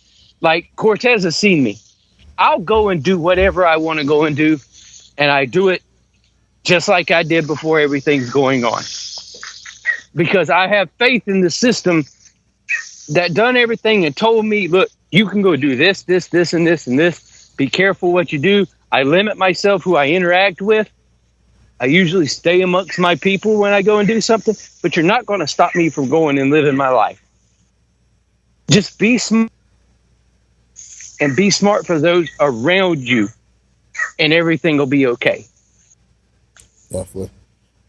like Cortez has seen me. I'll go and do whatever I want to go and do, and I do it just like I did before everything's going on. Because I have faith in the system that done everything and told me, look, you can go do this, this, this, and this, and this. Be careful what you do. I limit myself who I interact with. I usually stay amongst my people when I go and do something, but you're not going to stop me from going and living my life. Just be smart, and be smart for those around you, and everything will be okay. Definitely.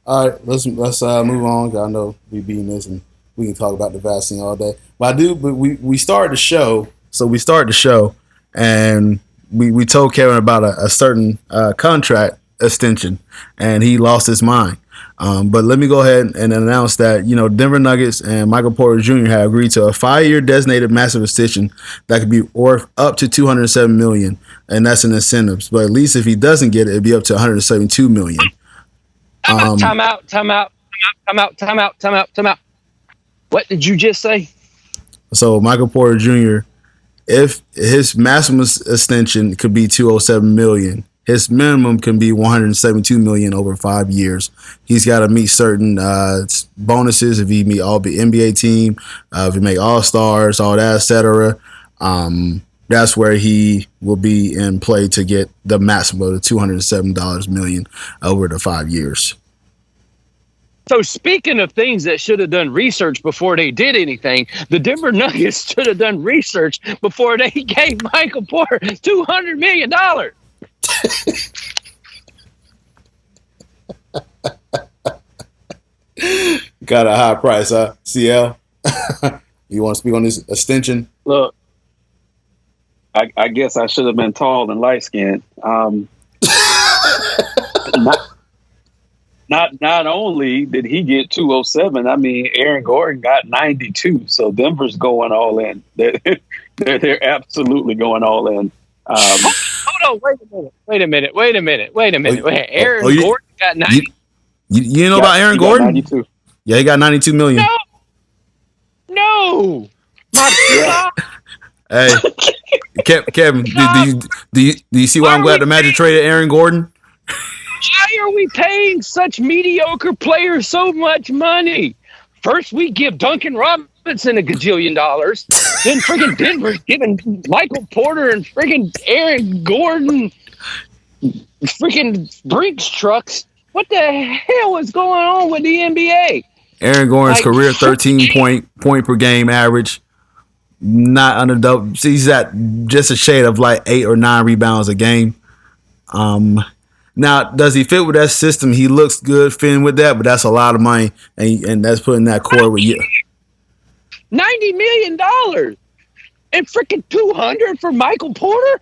All right, let's move on. I know we beating this, and we can talk about the vaccine all day. But we started the show. So we started the show, and we told Kevin about a certain contract extension, and he lost his mind. But let me go ahead and announce that, Denver Nuggets and Michael Porter Jr. have agreed to a 5-year designated massive extension that could be worth up to $207 million, and that's in incentives. But at least if he doesn't get it, it'd be up to $172 million. Time out. What did you just say? So Michael Porter Jr., if his maximum extension could be $207 million, his minimum can be $172 million over 5 years. He's got to meet certain bonuses if he meet all the NBA team, if he make All Stars, all that, etc. That's where he will be in play to get the maximum of the $207 million over the 5 years. So speaking of things that should have done research before they did anything, the Denver Nuggets should have done research before they gave Michael Porter $200 million. Got a high price, huh? CL? You want to speak on this extension? Look, I guess I should have been tall and light skinned. Not only did he get 207, I mean Aaron Gordon got 92. So Denver's going all in. They're absolutely going all in. Hold on, wait a minute. Aaron Gordon got 90. You know about Aaron Gordon? 92. Yeah, he got $92 million. No. Hey, Kevin, do you see why I'm glad the Magic traded Aaron Gordon? Why are we paying such mediocre players so much money? First, we give Duncan Robinson $1 gajillion. Then freaking Denver's giving Michael Porter and freaking Aaron Gordon freaking Brinks trucks. What the hell is going on with the NBA? Aaron Gordon's career 13 point per game average. Not under double. He's at just a shade of like 8 or 9 rebounds a game. Now, does he fit with that system? He looks good fitting with that, but that's a lot of money, and that's putting that core with you. $90 million and freaking $200 for Michael Porter.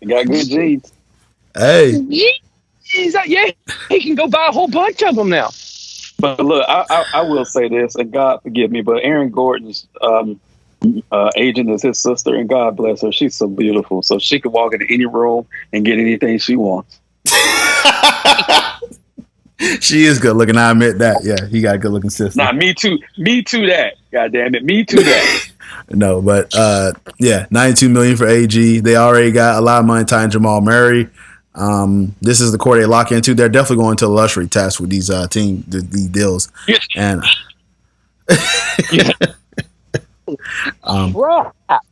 He got good genes. Hey, yeah, he can go buy a whole bunch of them now. But look, I will say this, and God forgive me, but Aaron Gordon's agent is his sister, and God bless her. She's so beautiful, so she can walk into any room and get anything she wants. She is good looking. I admit that. Yeah, he got a good looking sister. Nah, me too. Me too. That. God damn it. Me too. That. No, but yeah, $92 million for AG. They already got a lot of money tying Jamal Murray. This is the core they lock into. They're definitely going to a luxury tax with these these deals. And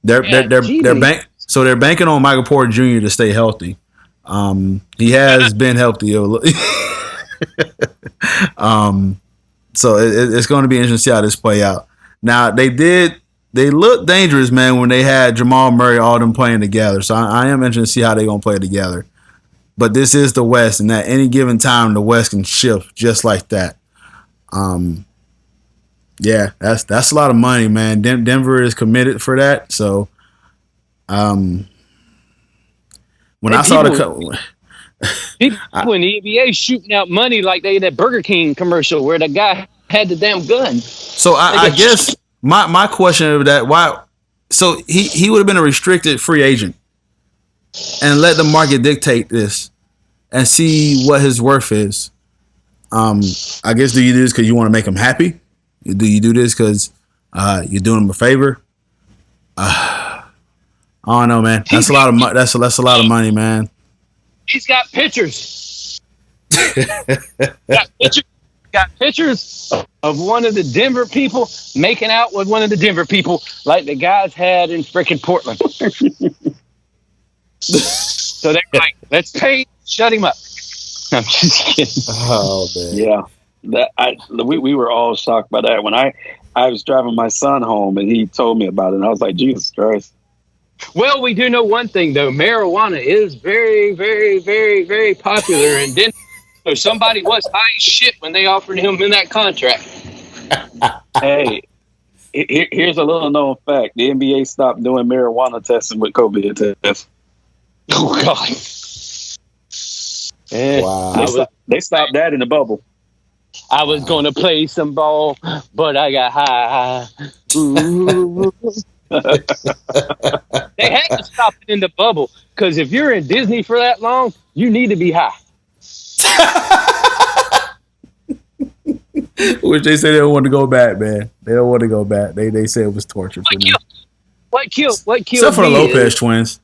they're banking on Michael Porter Jr. to stay healthy. He has been healthy. So it's going to be interesting to see how this play out. Now they looked dangerous, man, when they had Jamal Murray, all them playing together. So I am interested to see how they're going to play together. But this is the West, and at any given time, the West can shift just like that. Yeah, that's a lot of money, man. Denver is committed for that. So, when I saw people in the NBA shooting out money like they in that Burger King commercial where the guy had the damn gun. So I guess my question of that, why? So he would have been a restricted free agent and let the market dictate this and see what his worth is. I guess, do you do this because you want to make him happy? Do you do this because you're doing him a favor? I don't know, man. That's a lot of money. That's a lot of money, man. He's got pictures. Got pictures of one of the Denver people making out with one of the Denver people, like the guys had in freaking Portland. So they're like, let's pay, shut him up. I'm just kidding. Oh man. Yeah, we were all shocked by that when I was driving my son home and he told me about it, and I was like, Jesus Christ. Well, we do know one thing though: marijuana is very, very, very, very popular in Denver. So somebody was high as shit when they offered him in that contract. Hey, here's a little known fact: the NBA stopped doing marijuana testing with COVID tests. Oh God. Wow. They stopped that in the bubble. I was going to play some ball, but I got high. Ooh. They had to stop it in the bubble because if you're in Disney for that long, you need to be high. Which they say they don't want to go back, man. They don't want to go back. They say it was torture for me. What killed Except for the me Lopez is, twins.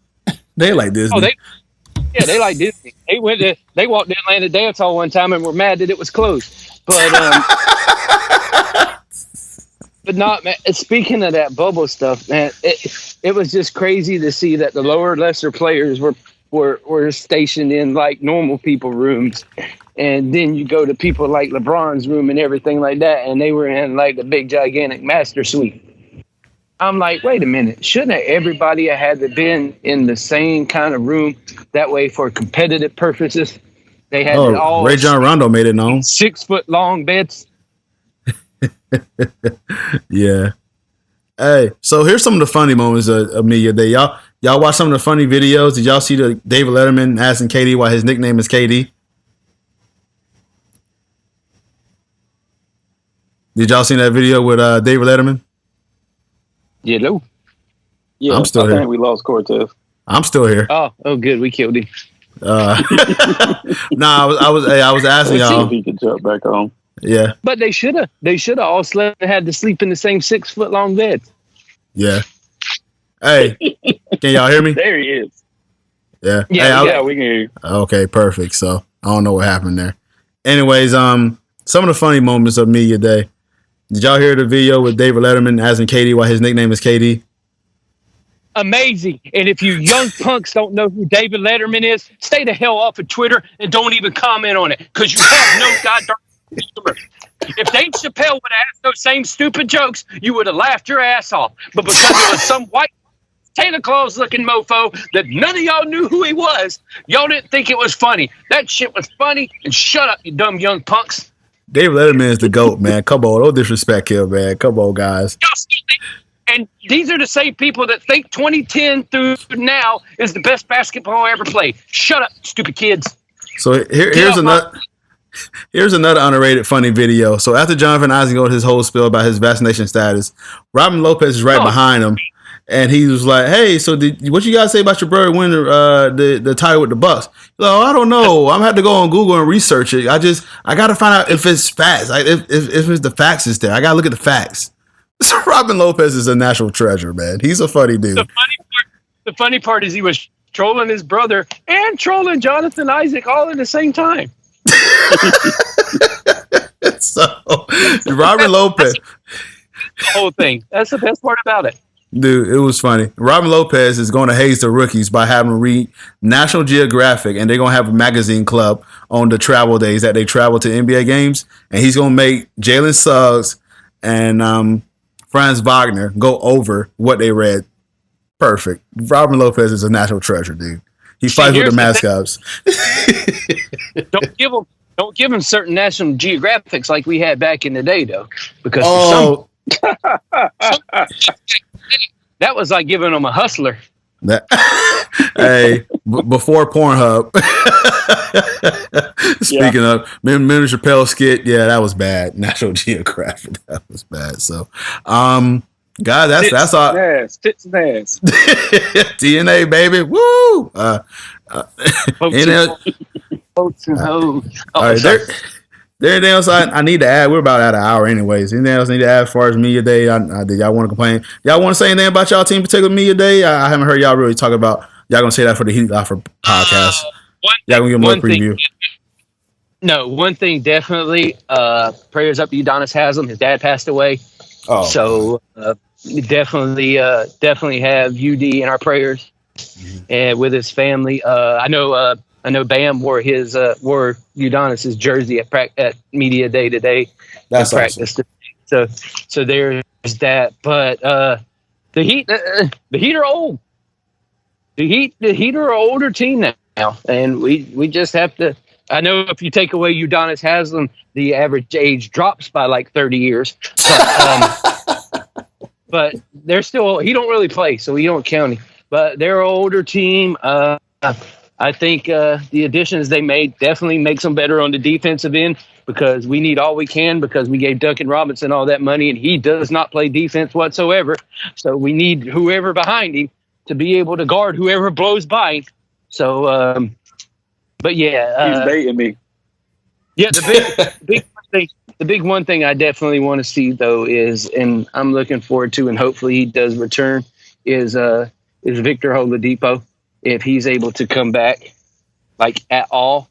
They like Disney. they like Disney. They walked to Atlanta Dance Hall one time and were mad that it was closed. But not, man. Speaking of that bubble stuff, man, it was just crazy to see that the lower lesser players were stationed in like normal people rooms, and then you go to people like LeBron's room and everything like that, and they were in like the big gigantic master suite. I'm like, wait a minute, shouldn't everybody have had to been in the same kind of room that way for competitive purposes? They had all Ray John Rondo made it known. 6 foot long beds. Yeah. Hey, so here's some of the funny moments of media day. Y'all watch some of the funny videos. Did y'all see the David Letterman asking KD why his nickname is KD? Did y'all see that video with David Letterman? Yeah, Yeah, I'm still I here. think we lost Cortez. I'm still here. Oh, good, we killed him. Nah, I was asking Let's see if y'all. he can jump back on. Yeah, But they should have all slept and had to sleep in the same 6 foot long bed. yeah. Hey, can y'all hear me? There he is. Yeah. Yeah, Hey, Yeah, we can hear you. okay, perfect. So I don't know what happened there. Anyways, some of the funny moments of media day. Did y'all hear the video with David Letterman asking KD why his nickname is KD? Amazing. And if you young punks don't know who David Letterman is, stay the hell off of Twitter and don't even comment on it because you have no goddamn customer. If Dave Chappelle would have asked those same stupid jokes, you would have laughed your ass off. But because it was some white Santa Claus looking mofo that none of y'all knew who he was, y'all didn't think it was funny. That shit was funny. And shut up, you dumb young punks. David Letterman is the GOAT, man. Come on, no disrespect here, man. Come on, guys. And these are the same people that think 2010 through now is the best basketball ever played. Shut up, stupid kids. So here's another underrated funny video. So after Jonathan Isaac got his whole spiel about his vaccination status, Robin Lopez is right behind him, and he was like, "Hey, so what you guys say about your brother winning the title with the Bucks?" Well, I don't know. I'm gonna have to go on Google and research it. I gotta find out if it's facts. Like if it's the facts is there. I gotta look at the facts. Robin Lopez is a national treasure, man. He's a funny dude. The funny part is he was trolling his brother and trolling Jonathan Isaac all at the same time. So Robin Lopez, The whole thing. That's the best part about it. dude, it was funny. Robin Lopez is going to haze the rookies by having them read National Geographic, and they're going to have a magazine club on the travel days that they travel to NBA games, and he's going to make Jalen Suggs and Franz Wagner go over what they read. Perfect. Robin Lopez is a national treasure, dude. He fights with the mascots. Don't give him certain National Geographics like we had back in the day, though, because that was like giving them a Hustler. Hey, before Pornhub. Speaking of, remember Chappelle skit? Yeah, that was bad. National Geographic, that was bad. So, guys, that's all. Tits and ass. DNA, baby. Woo! All right, there anything else I need to add? We're about at an hour anyways. Anything else I need to add as far as media day? Did y'all want to complain? Y'all want to say anything about y'all team particular media day? I haven't heard y'all really talk about. Y'all gonna say that for the Heat Offer podcast. Y'all gonna give more preview. One thing definitely. Prayers up to Udonis Haslam. His dad passed away. Oh, so definitely have UD in our prayers and with his family. I know Bam wore Udonis's jersey at media day today. That's practice. Awesome. So there's that. But the Heat are old. The Heat are an older team now, and we just have to. I know if you take away Udonis Haslam, the average age drops by like 30 years. But they're still. He don't really play, so we don't count him. But they're an older team. I think the additions they made definitely makes them better on the defensive end because we need all we can because we gave Duncan Robinson all that money and he does not play defense whatsoever. So we need whoever behind him to be able to guard whoever blows by. So, but yeah. He's baiting me. Yeah, the big one thing I definitely want to see, though, is, and I'm looking forward to, and hopefully he does return, is Victor Oladipo. If he's able to come back, like at all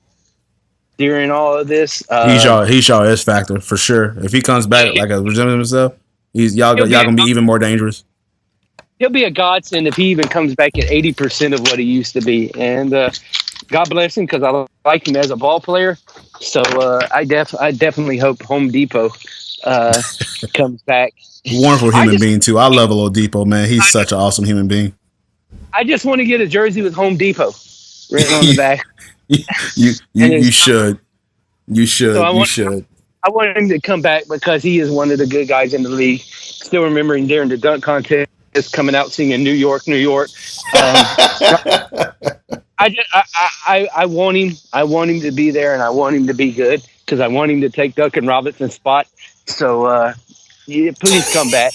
during all of this, he's y'all S factor for sure. If he comes back like a resume himself, y'all gonna be even more dangerous. He'll be a godsend if he even comes back at 80% of what he used to be. And God bless him, because I like him as a ball player. So I definitely hope Home Depot comes back. Wonderful human being too. I love Oladipo, man. He's such an awesome human being. I just want to get a jersey with Home Depot written on the back. You should. You should. So you should. I want him to come back because he is one of the good guys in the league. Still remembering during the dunk contest coming out singing New York, New York. I want him. I want him to be there, and I want him to be good because I want him to take Duncan Robinson's spot. So please come back.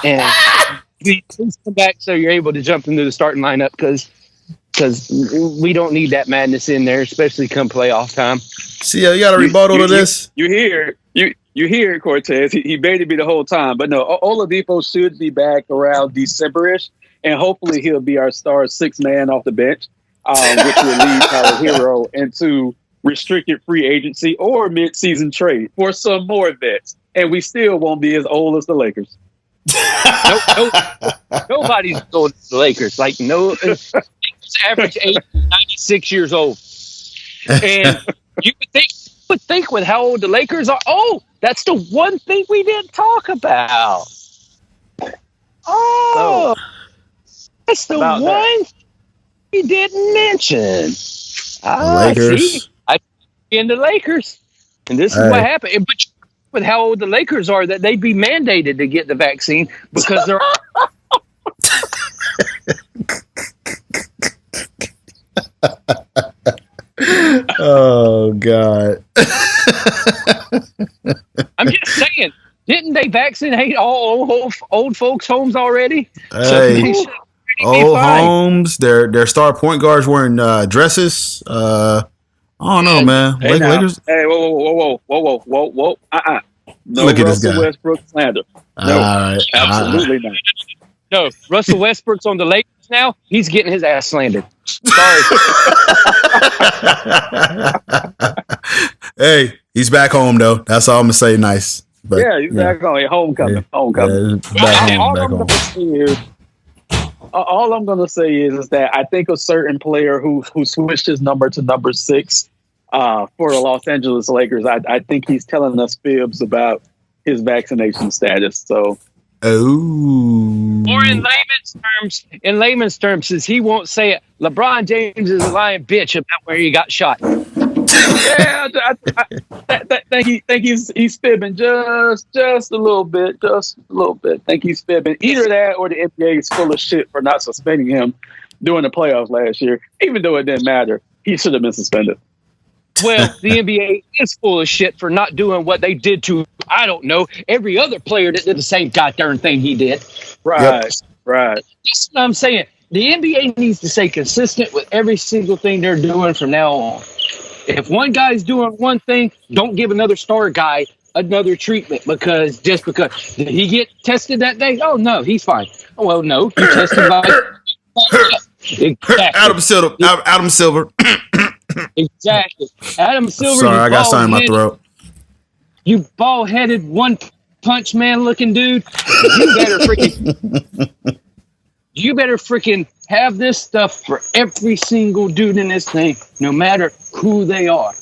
And please come back so you're able to jump into the starting lineup because we don't need that madness in there, especially come playoff time. See, you got a rebuttal to this? You hear Cortez. He baited me the whole time. But no, Oladipo should be back around December-ish, and hopefully he'll be our star sixth man off the bench, which will lead our hero into restricted free agency or mid-season trade for some more vets. And we still won't be as old as the Lakers. Nobody's going to the Lakers. Like, no, average age 96 years old. And you would think with how old the Lakers are. Oh, that's the one thing we didn't talk about. Oh, that's the one thing we didn't mention. Lakers. See, I in the Lakers, and this is what happened. But with how old the Lakers are, that they'd be mandated to get the vaccine because they're. Oh God! I'm just saying, didn't they vaccinate all old folks' homes already? Hey, old homes. Their star point guards wearing dresses. I don't know, man. Hey, Lakers. Hey, whoa! No Look at Russell this guy. Westbrook slander. No, absolutely not. No, Russell Westbrook's on the Lakers now. He's getting his ass slandered. Sorry. Hey, he's back home though. That's all I'm gonna say. Nice. But, yeah, he's back home. Homecoming. All I'm gonna say is that I think a certain player who switched his number to number 6 for the Los Angeles Lakers, I think he's telling us fibs about his vaccination status. So, or in layman's terms, since he won't say it, LeBron James is a lying bitch about where he got shot. Yeah, I think he's fibbing just a little bit, Think he's fibbing. Either that or the NBA is full of shit for not suspending him during the playoffs last year. Even though it didn't matter, he should have been suspended. Well, the NBA is full of shit for not doing what they did to, I don't know, every other player that did the same goddamn thing he did. Right. That's what I'm saying. The NBA needs to stay consistent with every single thing they're doing from now on. If one guy's doing one thing, don't give another star guy another treatment because did he get tested that day? Oh, no, he's fine. Oh, well, no, he tested by... Exactly. Adam Silver. Exactly. Adam Silver. Sorry, I got something in my throat. You bald-headed, one-punch man looking dude. You better freaking have this stuff for every single dude in this thing, no matter who they are.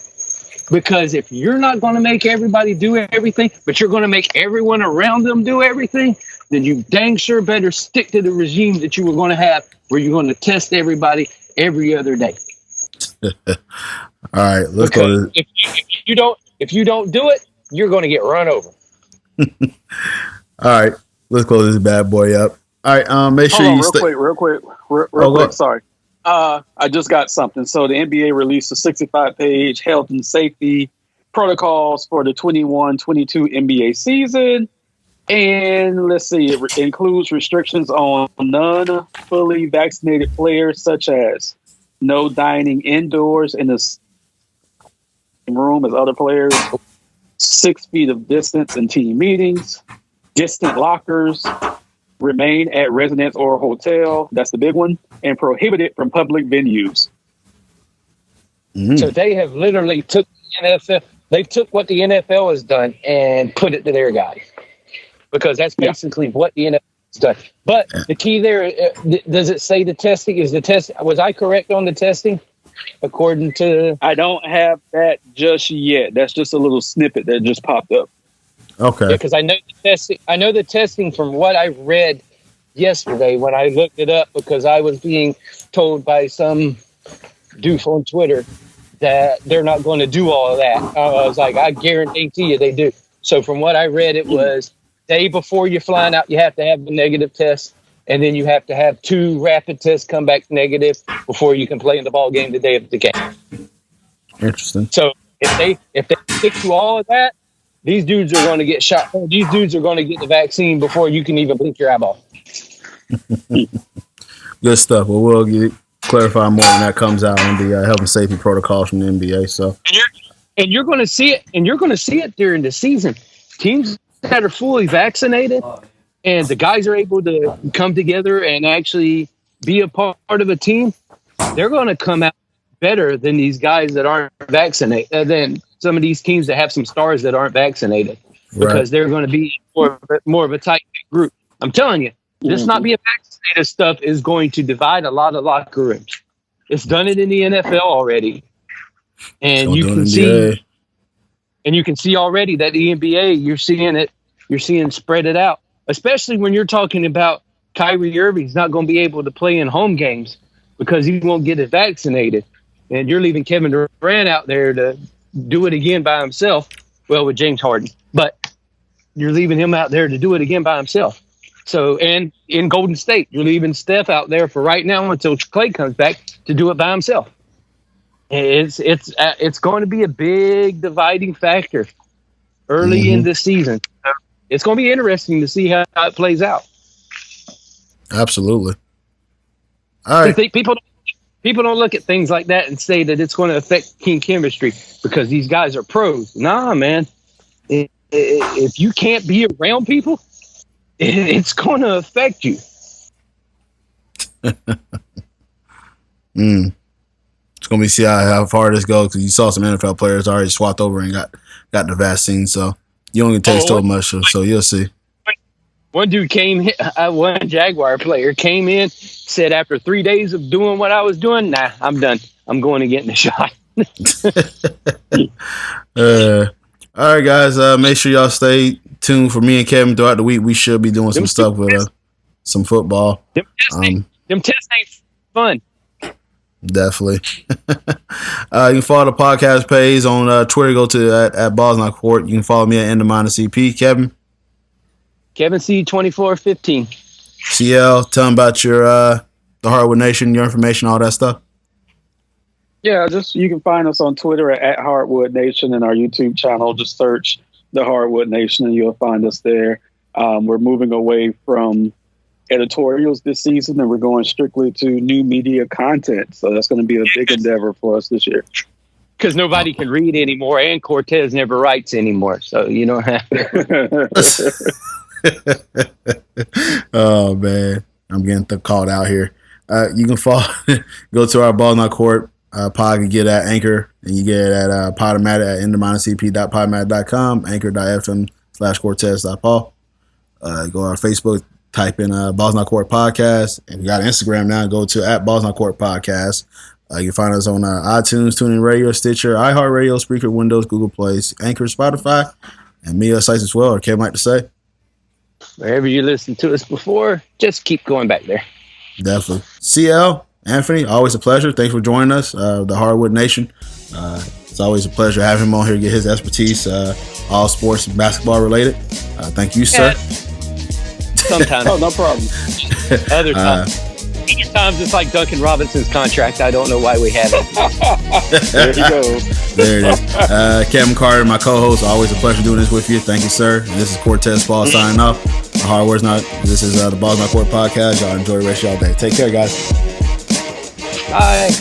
Because if you're not going to make everybody do everything, but you're going to make everyone around them do everything, then you dang sure better stick to the regime that you were going to have where you're going to test everybody every other day. All right, let's go. If you don't do it, you're going to get run over. All right, let's close this bad boy up. All right, make sure real quick. Sorry, I just got something. So the NBA released a 65-page health and safety protocols for the 21-22 NBA season, and let's see, it includes restrictions on non-fully vaccinated players, such as no dining indoors in the same room as other players, 6 feet of distance in team meetings, distant lockers, remain at residence or hotel. That's the big one. And prohibited from public venues. Mm-hmm. So they have literally took the NFL. They took what the NFL has done and put it to their guys, because that's basically what the NFL has done. But the key there, does it say the testing? Is the test? Was I correct on the testing? According to, I don't have that just yet. That's just a little snippet that just popped up. Okay. Because I know the testing. I know the testing from what I read yesterday when I looked it up, because I was being told by some doof on Twitter that they're not going to do all of that. I was like, I guarantee you they do. So from what I read, it was day before you're flying out, you have to have a negative test, and then you have to have 2 rapid tests come back negative before you can play in the ball game the day of the game. Interesting. So if they stick to all of that, these dudes are going to get shot. These dudes are going to get the vaccine before you can even blink your eyeball. Good stuff. Well, we'll clarify more when that comes out on the health and safety protocols from the NBA. So, and you're going to see it, and you're going to see it during the season. Teams that are fully vaccinated, and the guys are able to come together and actually be a part of a team, they're going to come out better than these guys that aren't vaccinated, than some of these teams that have some stars that aren't vaccinated, because they're going to be more of a tight group. I'm telling you, this not being vaccinated stuff is going to divide a lot of locker rooms. It's done it in the NFL already. And so you can see already that the NBA, you're seeing spread it out, especially when you're talking about Kyrie Irving's not going to be able to play in home games because he won't get it vaccinated. And you're leaving Kevin Durant out there to do it again by himself. Well, with James Harden, but you're leaving him out there to do it again by himself. So, and in Golden State, you're leaving Steph out there for right now until Clay comes back to do it by himself. It's going to be a big dividing factor early in the season. It's going to be interesting to see how it plays out. Absolutely. All right. People don't look at things like that and say that it's going to affect team chemistry because these guys are pros. Nah, man. If you can't be around people, it's going to affect you. It's going to be see how far this goes, because you saw some NFL players already swapped over and got the vaccine, so you only take so much, so you'll see. One dude one Jaguar player came in, said after 3 days of doing what I was doing, nah, I'm done. I'm going to get in the shot. All right, guys, make sure y'all stay tuned for me and Kevin throughout the week. We should be doing some stuff with some football. Them tests ain't fun. Definitely. You can follow the podcast page on Twitter. Go to at Balls Not Court. You can follow me at @CP. Kevin C2415. CL, tell them about your the Hardwood Nation, your information, all that stuff. Yeah, you can find us on Twitter at Hardwood Nation, and our YouTube channel. Just search the Hardwood Nation and you'll find us there. We're moving away from editorials this season, and we're going strictly to new media content. So that's going to be a big endeavor for us this year. Because nobody can read anymore, and Cortez never writes anymore. So you don't have to. Oh, man. I'm getting called out here. You can go to our Balls Not Court pod. You get at Anchor, and you get it at Podomatic at ender-cp.podomatic.com, anchor.fm/Cortez.paul. Go to our Facebook, type in Balls Not Court Podcast, and we got Instagram now. Go to at Balls Not Court Podcast. You can find us on iTunes, TuneIn Radio, Stitcher, iHeartRadio, Spreaker, Windows, Google Play, Anchor, Spotify, and media sites as well. Or Kevin like to say? Wherever you listened to us before, just keep going back there. Definitely. CL, Anthony, always a pleasure. Thanks for joining us, the Hardwood Nation. It's always a pleasure having him on here to get his expertise, all sports and basketball related. Thank you, sir. Sometimes. Oh, no problem. Other times it's like Duncan Robinson's contract. I don't know why we have it. There you go. There it is. Kevin Carter, my co-host. Always a pleasure doing this with you. Thank you, sir. And this is Cortez Paul signing off. The Hardwood's not. This is the Balls Not Court Podcast. Y'all enjoy the rest of y'all day. Take care, guys. Bye.